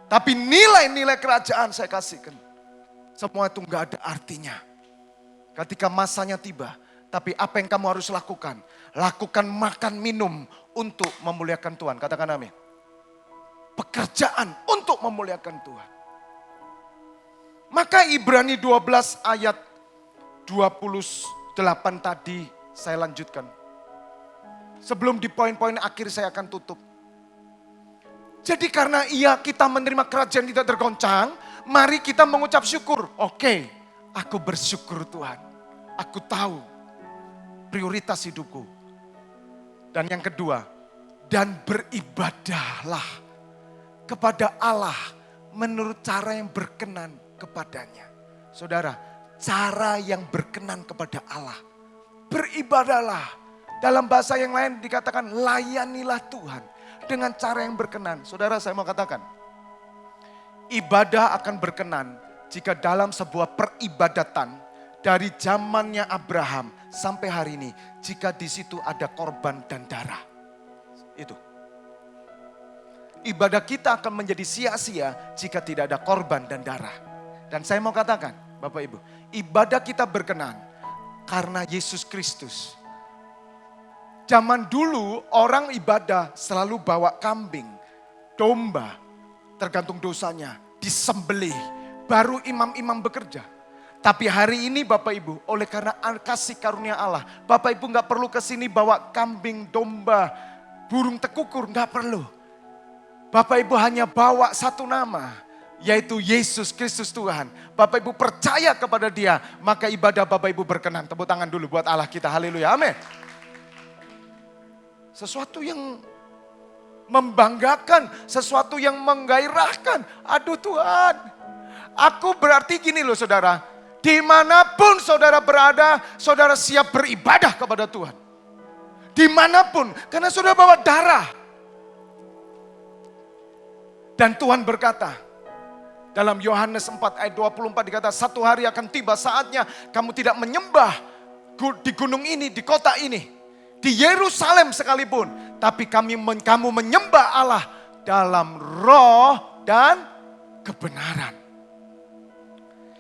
Tapi nilai-nilai kerajaan saya kasihkan. Semua itu gak ada artinya. Ketika masanya tiba. Tapi apa yang kamu harus lakukan? Lakukan makan minum untuk memuliakan Tuhan. Katakan amin. Pekerjaan untuk memuliakan Tuhan. Maka Ibrani 12 ayat 28 tadi saya lanjutkan. Sebelum di poin-poin akhir saya akan tutup. Jadi karena kita menerima kerajaan tidak tergoncang, mari kita mengucap syukur. Oke, aku bersyukur Tuhan. Aku tahu prioritas hidupku. Dan yang kedua, dan beribadahlah kepada Allah menurut cara yang berkenan kepadanya. Saudara, cara yang berkenan kepada Allah. Beribadahlah. Dalam bahasa yang lain dikatakan layanilah Tuhan dengan cara yang berkenan. Saudara, saya mau katakan, ibadah akan berkenan jika dalam sebuah peribadatan dari zamannya Abraham sampai hari ini, jika di situ ada korban dan darah. Itu. Ibadah kita akan menjadi sia-sia jika tidak ada korban dan darah. Dan saya mau katakan, Bapak Ibu, ibadah kita berkenan karena Yesus Kristus. Zaman dulu orang ibadah selalu bawa kambing, domba, tergantung dosanya, disembelih. Baru imam-imam bekerja. Tapi hari ini Bapak Ibu, oleh karena kasih karunia Allah, Bapak Ibu gak perlu kesini bawa kambing, domba, burung tekukur, gak perlu. Bapak Ibu hanya bawa satu nama, yaitu Yesus Kristus Tuhan. Bapak Ibu percaya kepada Dia, maka ibadah Bapak Ibu berkenan. Tepuk tangan dulu buat Allah kita, haleluya, amin. Sesuatu yang membanggakan, sesuatu yang menggairahkan. Aduh Tuhan, aku berarti gini loh saudara. Dimanapun saudara berada, saudara siap beribadah kepada Tuhan. Dimanapun, karena saudara bawa darah. Dan Tuhan berkata, dalam Yohanes 4 ayat 24 dikata, satu hari akan tiba saatnya kamu tidak menyembah di gunung ini, di kota ini, di Yerusalem sekalipun. Tapi kamu menyembah Allah dalam roh dan kebenaran.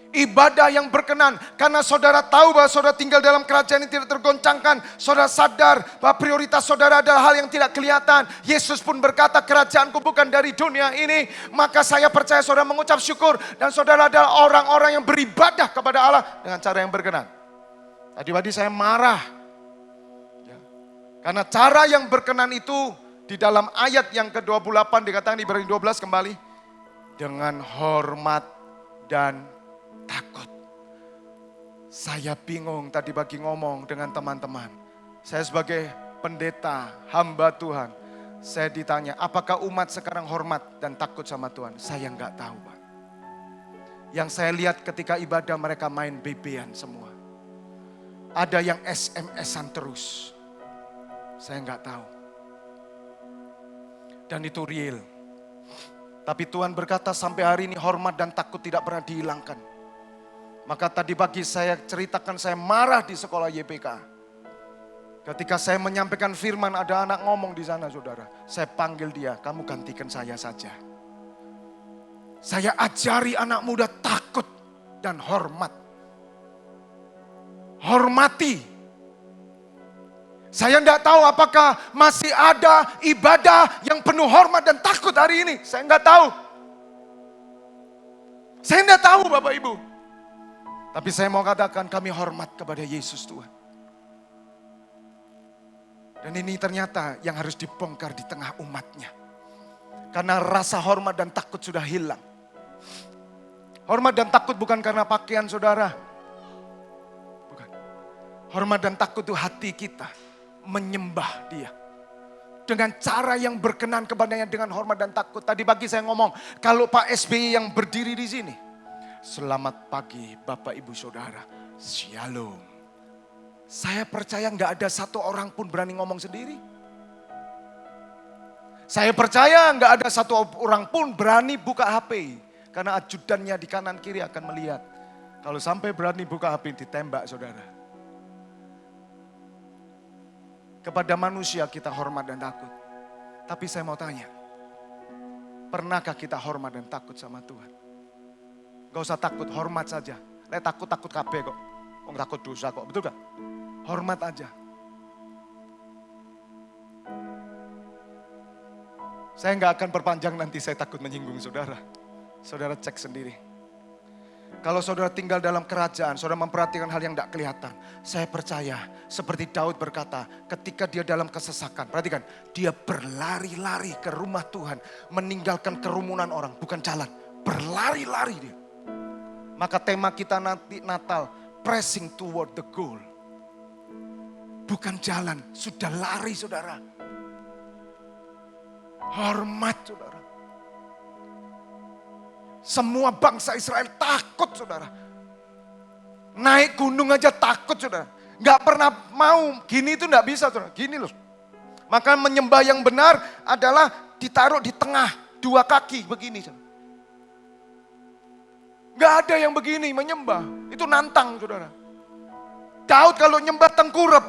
Ibadah yang berkenan. Karena saudara tahu bahwa saudara tinggal dalam kerajaan yang tidak tergoncangkan. Saudara sadar bahwa prioritas saudara adalah hal yang tidak kelihatan. Yesus pun berkata, kerajaanku bukan dari dunia ini. Maka saya percaya saudara mengucap syukur. Dan saudara adalah orang-orang yang beribadah kepada Allah dengan cara yang berkenan. Tadi saya marah. Ya. Karena cara yang berkenan itu di dalam ayat yang ke-28 dikatakan di Ibrani 12 kembali. Dengan hormat dan takut. Saya bingung tadi pagi ngomong dengan teman-teman. Saya sebagai pendeta, hamba Tuhan. Saya ditanya, apakah umat sekarang hormat dan takut sama Tuhan? Saya nggak tahu, Pak. Yang saya lihat ketika ibadah mereka main BB-an semua. Ada yang SMS-an terus. Saya nggak tahu. Dan itu real. Tapi Tuhan berkata sampai hari ini hormat dan takut tidak pernah dihilangkan. Maka tadi pagi saya ceritakan saya marah di sekolah YPK. Ketika saya menyampaikan firman ada anak ngomong di sana saudara. Saya panggil dia, kamu gantikan saya saja. Saya ajari anak muda takut dan hormat. Hormati. Saya tidak tahu apakah masih ada ibadah yang penuh hormat dan takut hari ini. Saya tidak tahu. Saya tidak tahu Bapak Ibu. Tapi saya mau katakan kami hormat kepada Yesus Tuhan. Dan ini ternyata yang harus dibongkar di tengah umatnya. Karena rasa hormat dan takut sudah hilang. Hormat dan takut bukan karena pakaian saudara. Bukan. Hormat dan takut itu hati kita menyembah dia. Dengan cara yang berkenan kepadanya dengan hormat dan takut. Tadi pagi saya ngomong, kalau Pak SBY yang berdiri di sini. Selamat pagi Bapak Ibu Saudara. Shalom. Saya percaya nggak ada satu orang pun berani ngomong sendiri. Saya percaya nggak ada satu orang pun berani buka HP. Karena ajudannya di kanan kiri akan melihat. Kalau sampai berani buka HP ditembak saudara. Kepada manusia kita hormat dan takut. Tapi saya mau tanya. Pernahkah kita hormat dan takut sama Tuhan? Gak usah takut, hormat saja. Takut kabeh kok. Takut dosa kok, betul gak? Hormat aja. Saya gak akan perpanjang nanti saya takut menyinggung saudara. Saudara cek sendiri. Kalau saudara tinggal dalam kerajaan, saudara memperhatikan hal yang tidak kelihatan. Saya percaya, seperti Daud berkata, ketika dia dalam kesesakan. Perhatikan, dia berlari-lari ke rumah Tuhan. Meninggalkan kerumunan orang, bukan jalan. Berlari-lari dia. Maka tema kita nanti Natal, pressing toward the goal. Bukan jalan, sudah lari saudara. Hormat saudara. Semua bangsa Israel takut saudara. Naik gunung aja takut saudara. Gak pernah mau, gini itu gak bisa saudara. Gini loh. Maka menyembah yang benar adalah ditaruh di tengah, dua kaki begini saudara. Gak ada yang begini menyembah. Itu nantang saudara. Daud kalau nyembah tengkurap.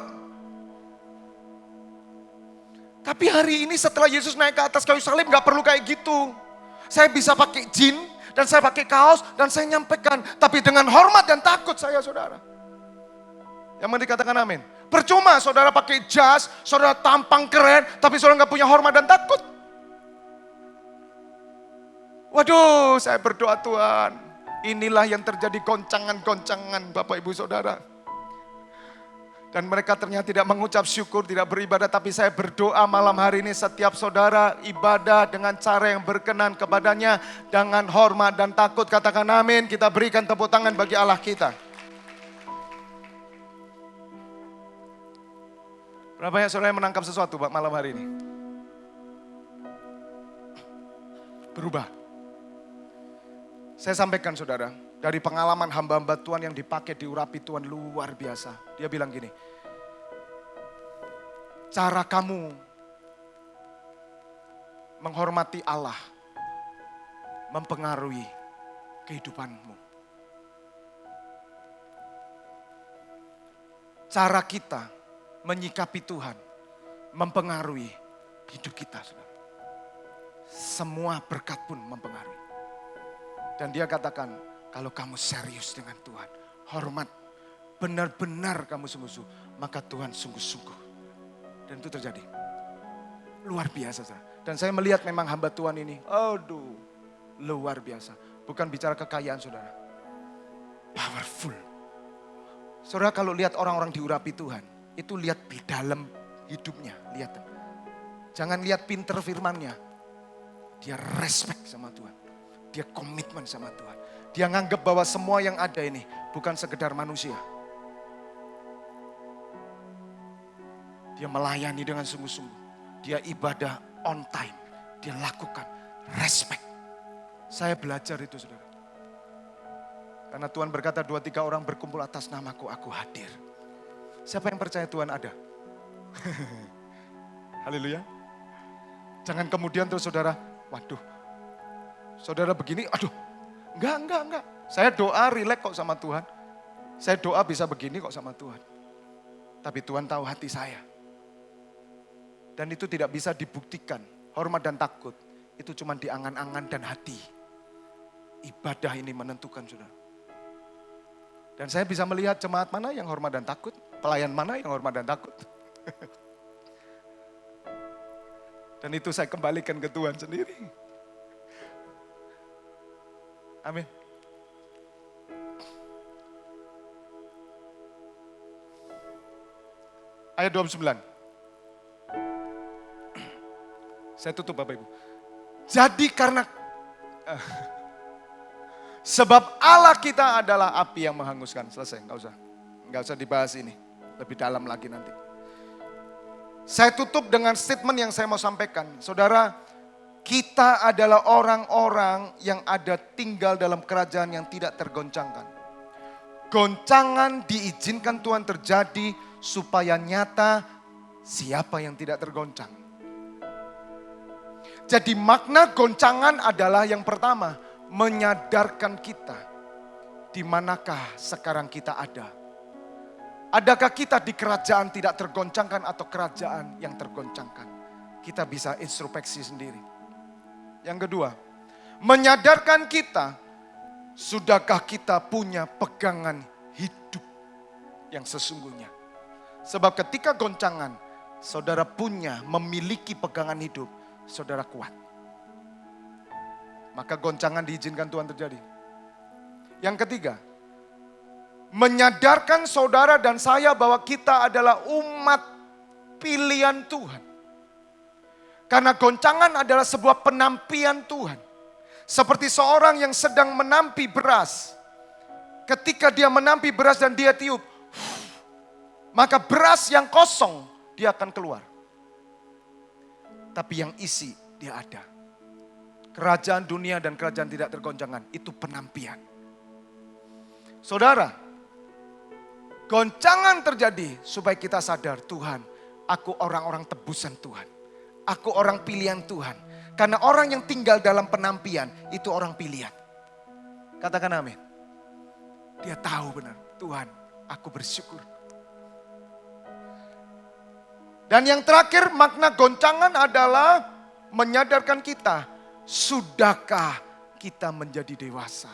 Tapi hari ini setelah Yesus naik ke atas kayu salib gak perlu kayak gitu. Saya bisa pakai jin dan saya pakai kaos dan saya nyampaikan. Tapi dengan hormat dan takut saya saudara. Yang mau dikatakan amin. Percuma saudara pakai jas, saudara tampang keren. Tapi saudara gak punya hormat dan takut. Waduh saya berdoa Tuhan. Inilah yang terjadi goncangan-goncangan Bapak Ibu Saudara. Dan mereka ternyata tidak mengucap syukur, tidak beribadah. Tapi saya berdoa malam hari ini setiap saudara ibadah dengan cara yang berkenan kepadanya. Dengan hormat dan takut, katakan amin. Kita berikan tepuk tangan bagi Allah kita. Berapa banyak saudara yang menangkap sesuatu Pak malam hari ini? Berubah. Saya sampaikan saudara, dari pengalaman hamba-hamba Tuhan yang dipakai diurapi Tuhan luar biasa. Dia bilang gini, cara kamu menghormati Allah mempengaruhi kehidupanmu. Cara kita menyikapi Tuhan mempengaruhi hidup kita, saudara. Semua berkat pun mempengaruhi. Dan dia katakan, kalau kamu serius dengan Tuhan, hormat, benar-benar kamu sungguh-sungguh, maka Tuhan sungguh-sungguh. Dan itu terjadi. Luar biasa, saudara. Dan saya melihat memang hamba Tuhan ini, aduh, luar biasa. Bukan bicara kekayaan, saudara. Powerful. Saudara kalau lihat orang-orang diurapi Tuhan, itu lihat di dalam hidupnya, lihat. Jangan lihat pinter firmannya. Dia respect sama Tuhan. Dia komitmen sama Tuhan. Dia nganggap bahwa semua yang ada ini bukan sekedar manusia. Dia melayani dengan sungguh-sungguh. Dia ibadah on time. Dia lakukan respect. Saya belajar itu, saudara. Karena Tuhan berkata 2-3 orang berkumpul atas namaku, aku hadir. Siapa yang percaya Tuhan ada? Haleluya. Jangan kemudian terus saudara, waduh, saudara begini, aduh, enggak. Saya doa rileks kok sama Tuhan. Saya doa bisa begini kok sama Tuhan. Tapi Tuhan tahu hati saya. Dan itu tidak bisa dibuktikan. Hormat dan takut, itu cuma di angan-angan dan hati. Ibadah ini menentukan, saudara. Dan saya bisa melihat jemaat mana yang hormat dan takut, pelayan mana yang hormat dan takut. Dan itu saya kembalikan ke Tuhan sendiri. Amin. Ayat 29. Saya tutup Bapak Ibu. Jadi karena sebab Allah kita adalah api yang menghanguskan. Selesai, enggak usah dibahas ini. Lebih dalam lagi nanti. Saya tutup dengan statement yang saya mau sampaikan. Saudara, kita adalah orang-orang yang ada tinggal dalam kerajaan yang tidak tergoncangkan. Goncangan diizinkan Tuhan terjadi supaya nyata siapa yang tidak tergoncang. Jadi makna goncangan adalah yang pertama, menyadarkan kita di manakah sekarang kita ada. Adakah kita di kerajaan tidak tergoncangkan atau kerajaan yang tergoncangkan? Kita bisa introspeksi sendiri. Yang kedua, menyadarkan kita, sudahkah kita punya pegangan hidup yang sesungguhnya? Sebab ketika goncangan, saudara memiliki pegangan hidup, saudara kuat. Maka goncangan diizinkan Tuhan terjadi. Yang ketiga, menyadarkan saudara dan saya bahwa kita adalah umat pilihan Tuhan. Karena goncangan adalah sebuah penampian Tuhan. Seperti seorang yang sedang menampi beras. Ketika dia menampi beras dan dia tiup, maka beras yang kosong dia akan keluar. Tapi yang isi dia ada. Kerajaan dunia dan kerajaan tidak tergoncangkan, itu penampian. Saudara, goncangan terjadi supaya kita sadar, Tuhan, aku orang-orang tebusan Tuhan. Aku orang pilihan Tuhan. Karena orang yang tinggal dalam penampian, itu orang pilihan. Katakan amin. Dia tahu benar, Tuhan, aku bersyukur. Dan yang terakhir, makna goncangan adalah menyadarkan kita, sudahkah kita menjadi dewasa?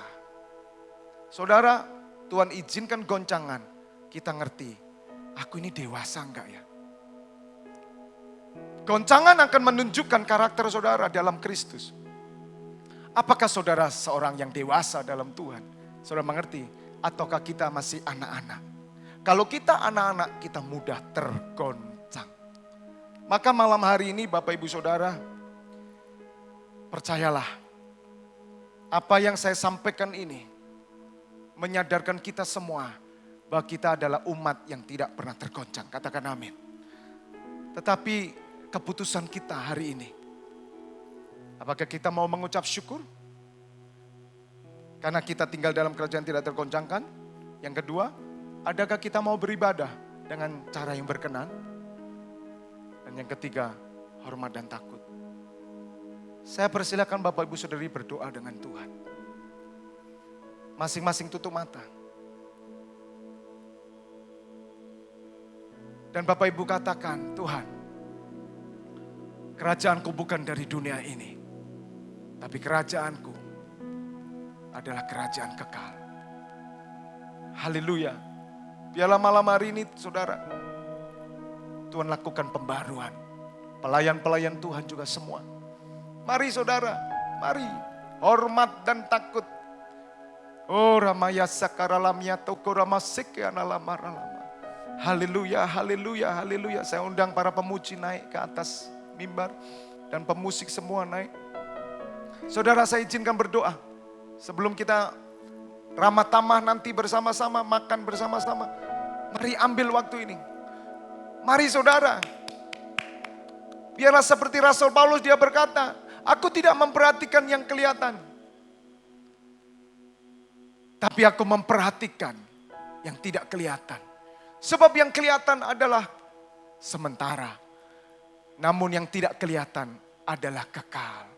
Saudara, Tuhan izinkan goncangan, kita ngerti, aku ini dewasa enggak ya? Goncangan akan menunjukkan karakter saudara dalam Kristus. Apakah saudara seorang yang dewasa dalam Tuhan? Saudara mengerti? Ataukah kita masih anak-anak? Kalau kita anak-anak, kita mudah tergoncang. Maka malam hari ini Bapak Ibu Saudara, percayalah, apa yang saya sampaikan ini menyadarkan kita semua bahwa kita adalah umat yang tidak pernah tergoncang. Katakan amin. Tetapi keputusan kita hari ini, apakah kita mau mengucap syukur? Karena kita tinggal dalam kerajaan tidak tergoncangkan. Yang kedua, adakah kita mau beribadah dengan cara yang berkenan? Dan yang ketiga, hormat dan takut. Saya persilakan Bapak Ibu Saudari berdoa dengan Tuhan. Masing-masing tutup mata. Dan Bapak Ibu katakan, Tuhan, kerajaanku bukan dari dunia ini. Tapi kerajaanku adalah kerajaan kekal. Haleluya. Biarlah malam hari ini saudara, Tuhan lakukan pembaruan. Pelayan-pelayan Tuhan juga semua. Mari saudara, mari. Hormat dan takut. Oh ramaya sakaralamya toko ramasik analama. Haleluya, haleluya, haleluya. Saya undang para pemuji naik ke atas mimbar. Dan pemusik semua naik. Saudara, saya izinkan berdoa. Sebelum kita ramah tamah nanti bersama-sama, makan bersama-sama. Mari ambil waktu ini. Mari saudara. Biarlah seperti Rasul Paulus dia berkata, aku tidak memperhatikan yang kelihatan. Tapi aku memperhatikan yang tidak kelihatan. Sebab yang kelihatan adalah sementara. Namun yang tidak kelihatan adalah kekal.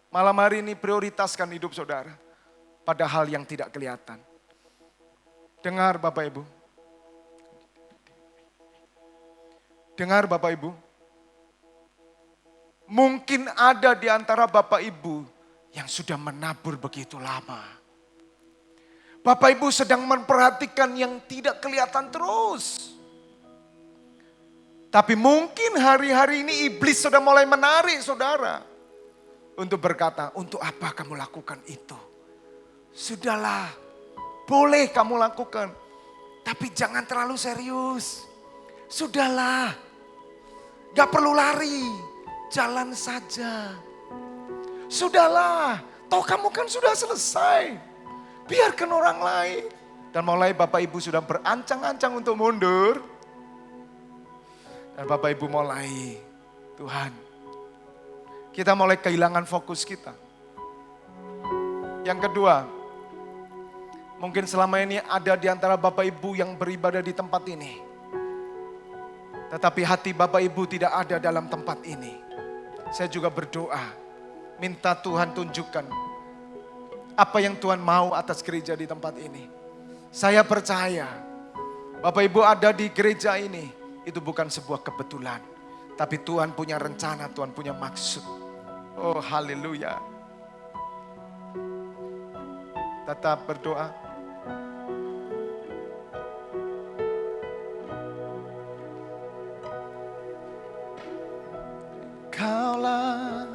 Malam hari ini prioritaskan hidup saudara pada hal yang tidak kelihatan. Dengar Bapak Ibu. Dengar Bapak Ibu. Mungkin ada di antara Bapak Ibu yang sudah menabur begitu lama. Bapak Ibu sedang memperhatikan yang tidak kelihatan terus. Tapi mungkin hari-hari ini iblis sudah mulai menarik saudara. Untuk berkata, untuk apa kamu lakukan itu? Sudahlah, boleh kamu lakukan. Tapi jangan terlalu serius. Sudahlah, gak perlu lari. Jalan saja. Sudahlah, toh kamu kan sudah selesai. Biarkan orang lain. Dan mulai Bapak Ibu sudah berancang-ancang untuk mundur. Dan Bapak Ibu mulai, Tuhan, kita mulai kehilangan fokus kita. Yang kedua, mungkin selama ini ada di antara Bapak Ibu yang beribadah di tempat ini. Tetapi hati Bapak Ibu tidak ada dalam tempat ini. Saya juga berdoa, minta Tuhan tunjukkan apa yang Tuhan mau atas gereja di tempat ini. Saya percaya, Bapak Ibu ada di gereja ini, itu bukan sebuah kebetulan. Tapi Tuhan punya rencana, Tuhan punya maksud. Oh haleluya. Tetap berdoa. Kaulah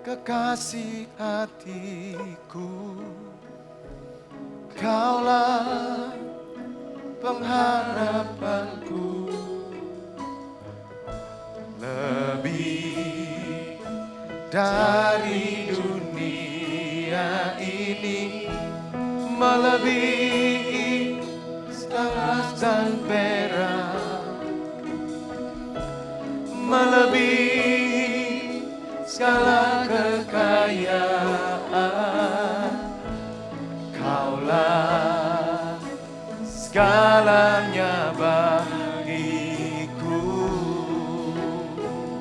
kekasih hatiku, Kaulah pengharapanku, lebih dari dunia ini, melebihi emas dan perak, melebihi segala kekayaan. Kaulah segalanya bagiku.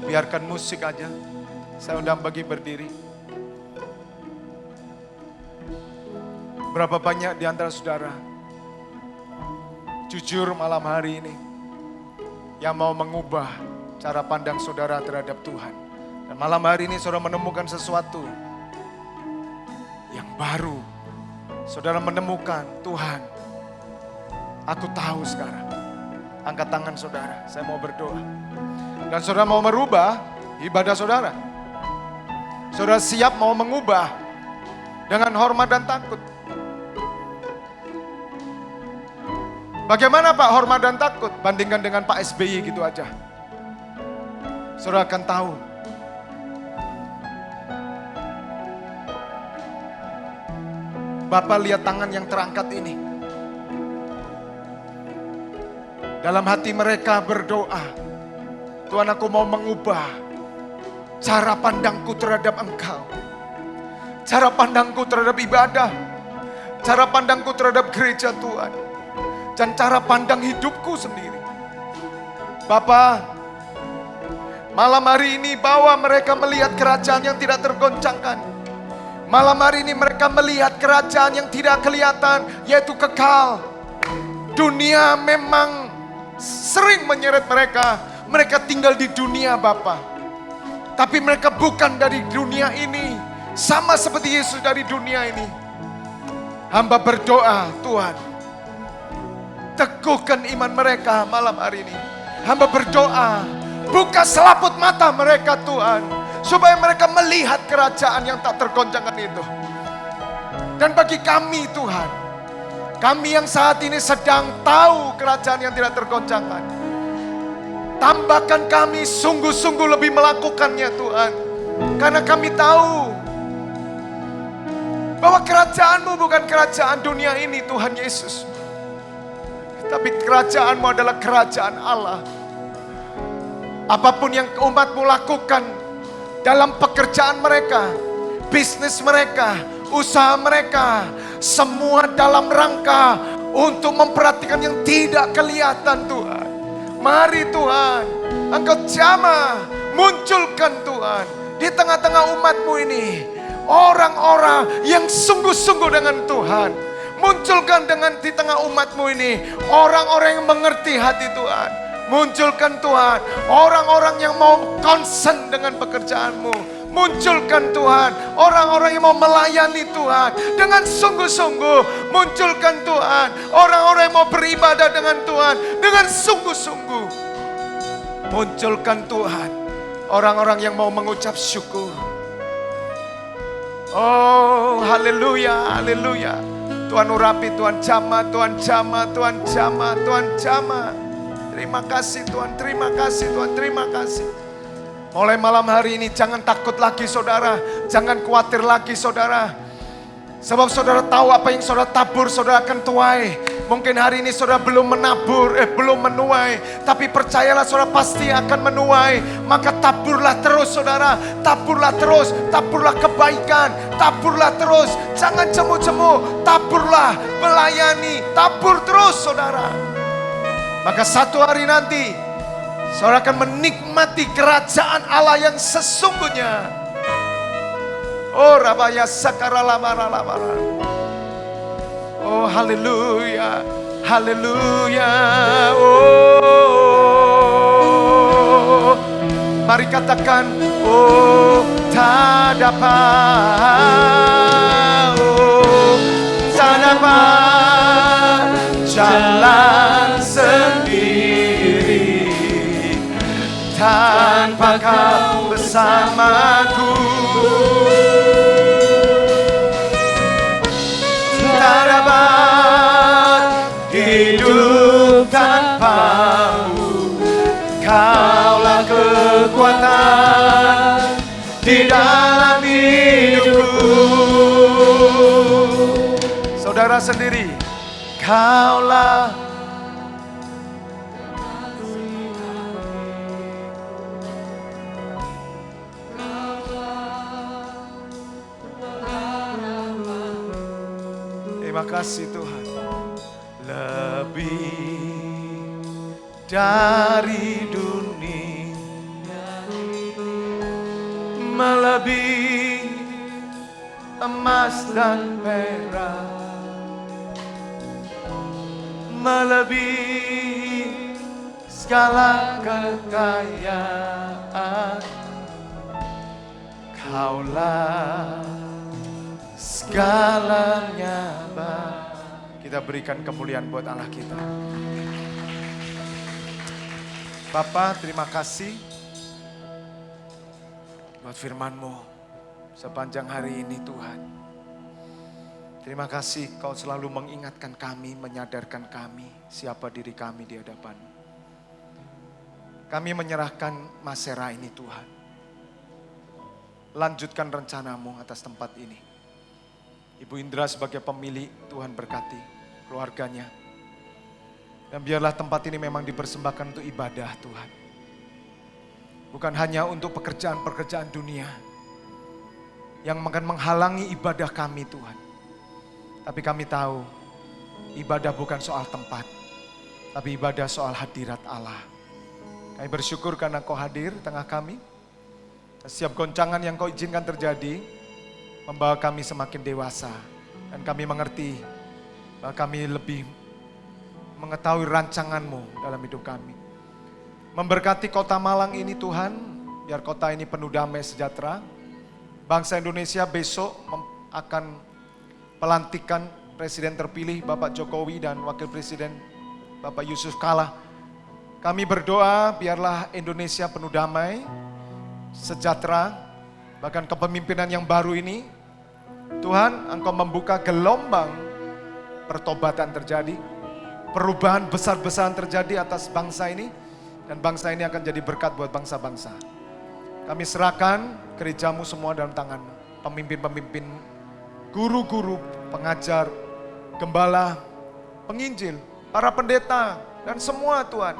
Biarkan musik aja. Saya undang bagi berdiri. Berapa banyak di antara saudara jujur malam hari ini yang mau mengubah cara pandang saudara terhadap Tuhan. Dan malam hari ini saudara menemukan sesuatu yang baru. Saudara menemukan, Tuhan, aku tahu sekarang. Angkat tangan saudara, saya mau berdoa. Dan saudara mau merubah ibadah saudara. Saudara siap mau mengubah dengan hormat dan takut. Bagaimana Pak hormat dan takut? Bandingkan dengan Pak SBY gitu aja. Saudara akan tahu. Bapak lihat tangan yang terangkat ini. Dalam hati mereka berdoa, Tuhan aku mau mengubah cara pandangku terhadap Engkau. Cara pandangku terhadap ibadah. Cara pandangku terhadap gereja Tuhan. Dan cara pandang hidupku sendiri. Bapak, Malam hari ini bawa mereka melihat kerajaan yang tidak tergoncangkan. Malam hari ini mereka melihat kerajaan yang tidak kelihatan, yaitu kekal. Dunia memang sering menyeret mereka. Mereka tinggal di dunia Bapa. Tapi mereka bukan dari dunia ini. Sama seperti Yesus dari dunia ini. Hamba berdoa, Tuhan, teguhkan iman mereka malam hari ini. Hamba berdoa, buka selaput mata mereka Tuhan, supaya mereka melihat kerajaan yang tak tergoncangkan itu. Dan bagi kami Tuhan, kami yang saat ini sedang tahu kerajaan yang tidak tergoncangkan, tambahkan kami sungguh-sungguh lebih melakukannya Tuhan. Karena kami tahu bahwa kerajaan-Mu bukan kerajaan dunia ini Tuhan Yesus. Tapi kerajaan-Mu adalah kerajaan Allah. Apapun yang umat-Mu lakukan dalam pekerjaan mereka, bisnis mereka, usaha mereka, semua dalam rangka untuk memperhatikan yang tidak kelihatan Tuhan. Mari Tuhan, Engkau jamah, munculkan Tuhan di tengah-tengah umat-Mu ini orang-orang yang sungguh-sungguh dengan Tuhan. Munculkan di tengah umat-Mu ini orang-orang yang mengerti hati Tuhan. Munculkan Tuhan orang-orang yang mau concern dengan pekerjaan-Mu. Munculkan Tuhan orang-orang yang mau melayani Tuhan dengan sungguh-sungguh. Munculkan Tuhan orang-orang yang mau beribadah dengan Tuhan dengan sungguh-sungguh. Munculkan Tuhan orang-orang yang mau mengucap syukur. Oh, haleluya, haleluya. Tuhan urapi, Tuhan jamah, Tuhan jamah, Tuhan jamah, Tuhan jamah. Terima kasih Tuhan, terima kasih Tuhan, terima kasih. Mulai malam hari ini jangan takut lagi saudara, jangan khawatir lagi saudara. Sebab saudara tahu apa yang saudara tabur, saudara akan tuai. Mungkin hari ini saudara belum menabur, belum menuai. Tapi percayalah saudara pasti akan menuai. Maka taburlah terus saudara, taburlah terus, taburlah kebaikan, taburlah terus. Jangan jemu-jemu, taburlah, melayani, tabur terus saudara. Maka satu hari nanti, saudara akan menikmati kerajaan Allah yang sesungguhnya. Oh rabaya sakaralamaralabara. Oh haleluya, haleluya. Oh, mari katakan, oh tak dapat, oh tak dapat jalan sendiri tanpa Kau bersamaku. Tak dapat hidup tanpa-Mu. Kaulah kekuatan di dalam hidupku. Saudara sendiri, Kaulah terima kasih Tuhan. Lebih dari dunia, melebihi emas dan perak, melebihi segala kekayaan. Kaulah segalanya. Kita berikan kemuliaan buat Allah kita. Bapa, terima kasih buat firman-Mu sepanjang hari ini Tuhan. Terima kasih Kau selalu mengingatkan kami, menyadarkan kami siapa diri kami di hadapan. Kami menyerahkan Masera ini Tuhan. Lanjutkan rencana-Mu atas tempat ini. Ibu Indra sebagai pemilik, Tuhan berkati keluarganya. Dan biarlah tempat ini memang dipersembahkan untuk ibadah Tuhan. Bukan hanya untuk pekerjaan-pekerjaan dunia yang akan menghalangi ibadah kami Tuhan. Tapi kami tahu ibadah bukan soal tempat, tapi ibadah soal hadirat Allah. Kami bersyukur karena Kau hadir tengah kami. Setiap goncangan yang Kau izinkan terjadi, membawa kami semakin dewasa. Dan kami mengerti bahwa kami lebih mengetahui rancangan-Mu dalam hidup kami. Memberkati kota Malang ini Tuhan, biar kota ini penuh damai sejahtera. Bangsa Indonesia besok akan pelantikan Presiden terpilih Bapak Jokowi dan Wakil Presiden Bapak Yusuf Kala. Kami berdoa biarlah Indonesia penuh damai, sejahtera, bahkan kepemimpinan yang baru ini. Tuhan, Engkau membuka gelombang pertobatan terjadi, perubahan besar-besaran terjadi atas bangsa ini. Dan bangsa ini akan jadi berkat buat bangsa-bangsa. Kami serahkan gereja-Mu semua dalam tangan-Mu. Pemimpin-pemimpin, guru-guru, pengajar, gembala, penginjil, para pendeta, dan semua Tuhan.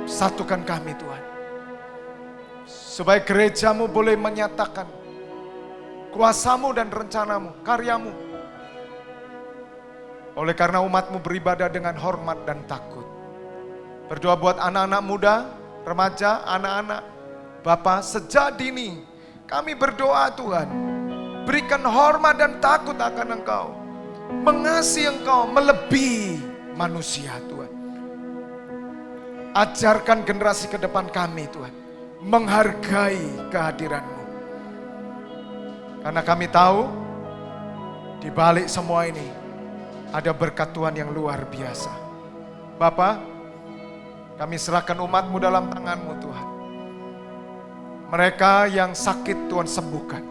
Satukan kami Tuhan. Supaya gereja-Mu boleh menyatakan kuasa-Mu dan rencana-Mu, karya-Mu. Oleh karena umat-Mu beribadah dengan hormat dan takut. Berdoa buat anak-anak muda, remaja, anak-anak, Bapa, sejak dini kami berdoa Tuhan, berikan hormat dan takut akan Engkau, mengasihi Engkau melebihi manusia Tuhan. Ajarkan generasi ke depan kami Tuhan, menghargai kehadiran-Mu. Karena kami tahu, di balik semua ini, ada berkat Tuhan yang luar biasa. Bapa, kami serahkan umat-Mu dalam tangan-Mu Tuhan. Mereka yang sakit Tuhan sembuhkan.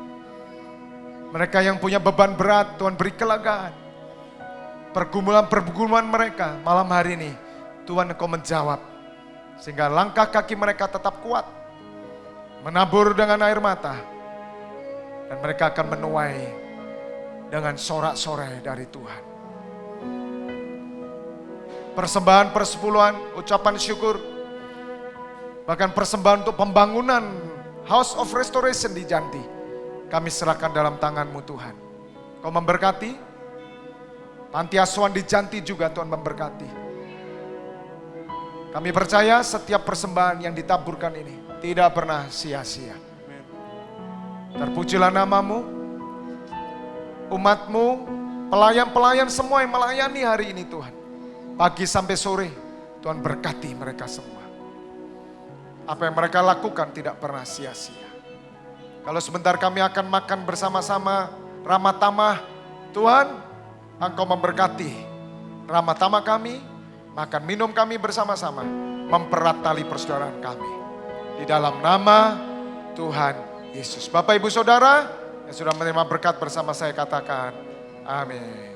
Mereka yang punya beban berat Tuhan beri kelegaan. Pergumulan-pergumulan mereka malam hari ini Tuhan Engkau menjawab. Sehingga langkah kaki mereka tetap kuat. Menabur dengan air mata. Dan mereka akan menuai dengan sorak-sorai dari Tuhan. Persembahan persepuluhan, ucapan syukur, bahkan persembahan untuk pembangunan House of Restoration di Janti, kami serahkan dalam tangan-Mu Tuhan. Kau memberkati, panti asuhan di Janti juga Tuhan memberkati. Kami percaya setiap persembahan yang ditaburkan ini tidak pernah sia-sia. Terpujilah nama-Mu, umat-Mu, pelayan-pelayan semua yang melayani hari ini Tuhan. Pagi sampai sore, Tuhan berkati mereka semua. Apa yang mereka lakukan tidak pernah sia-sia. Kalau sebentar kami akan makan bersama-sama ramah tamah, Tuhan, Engkau memberkati ramah tamah kami, makan minum kami bersama-sama, mempererat tali persaudaraan kami. Di dalam nama Tuhan Yesus. Bapak Ibu Saudara yang sudah menerima berkat bersama saya katakan, amin.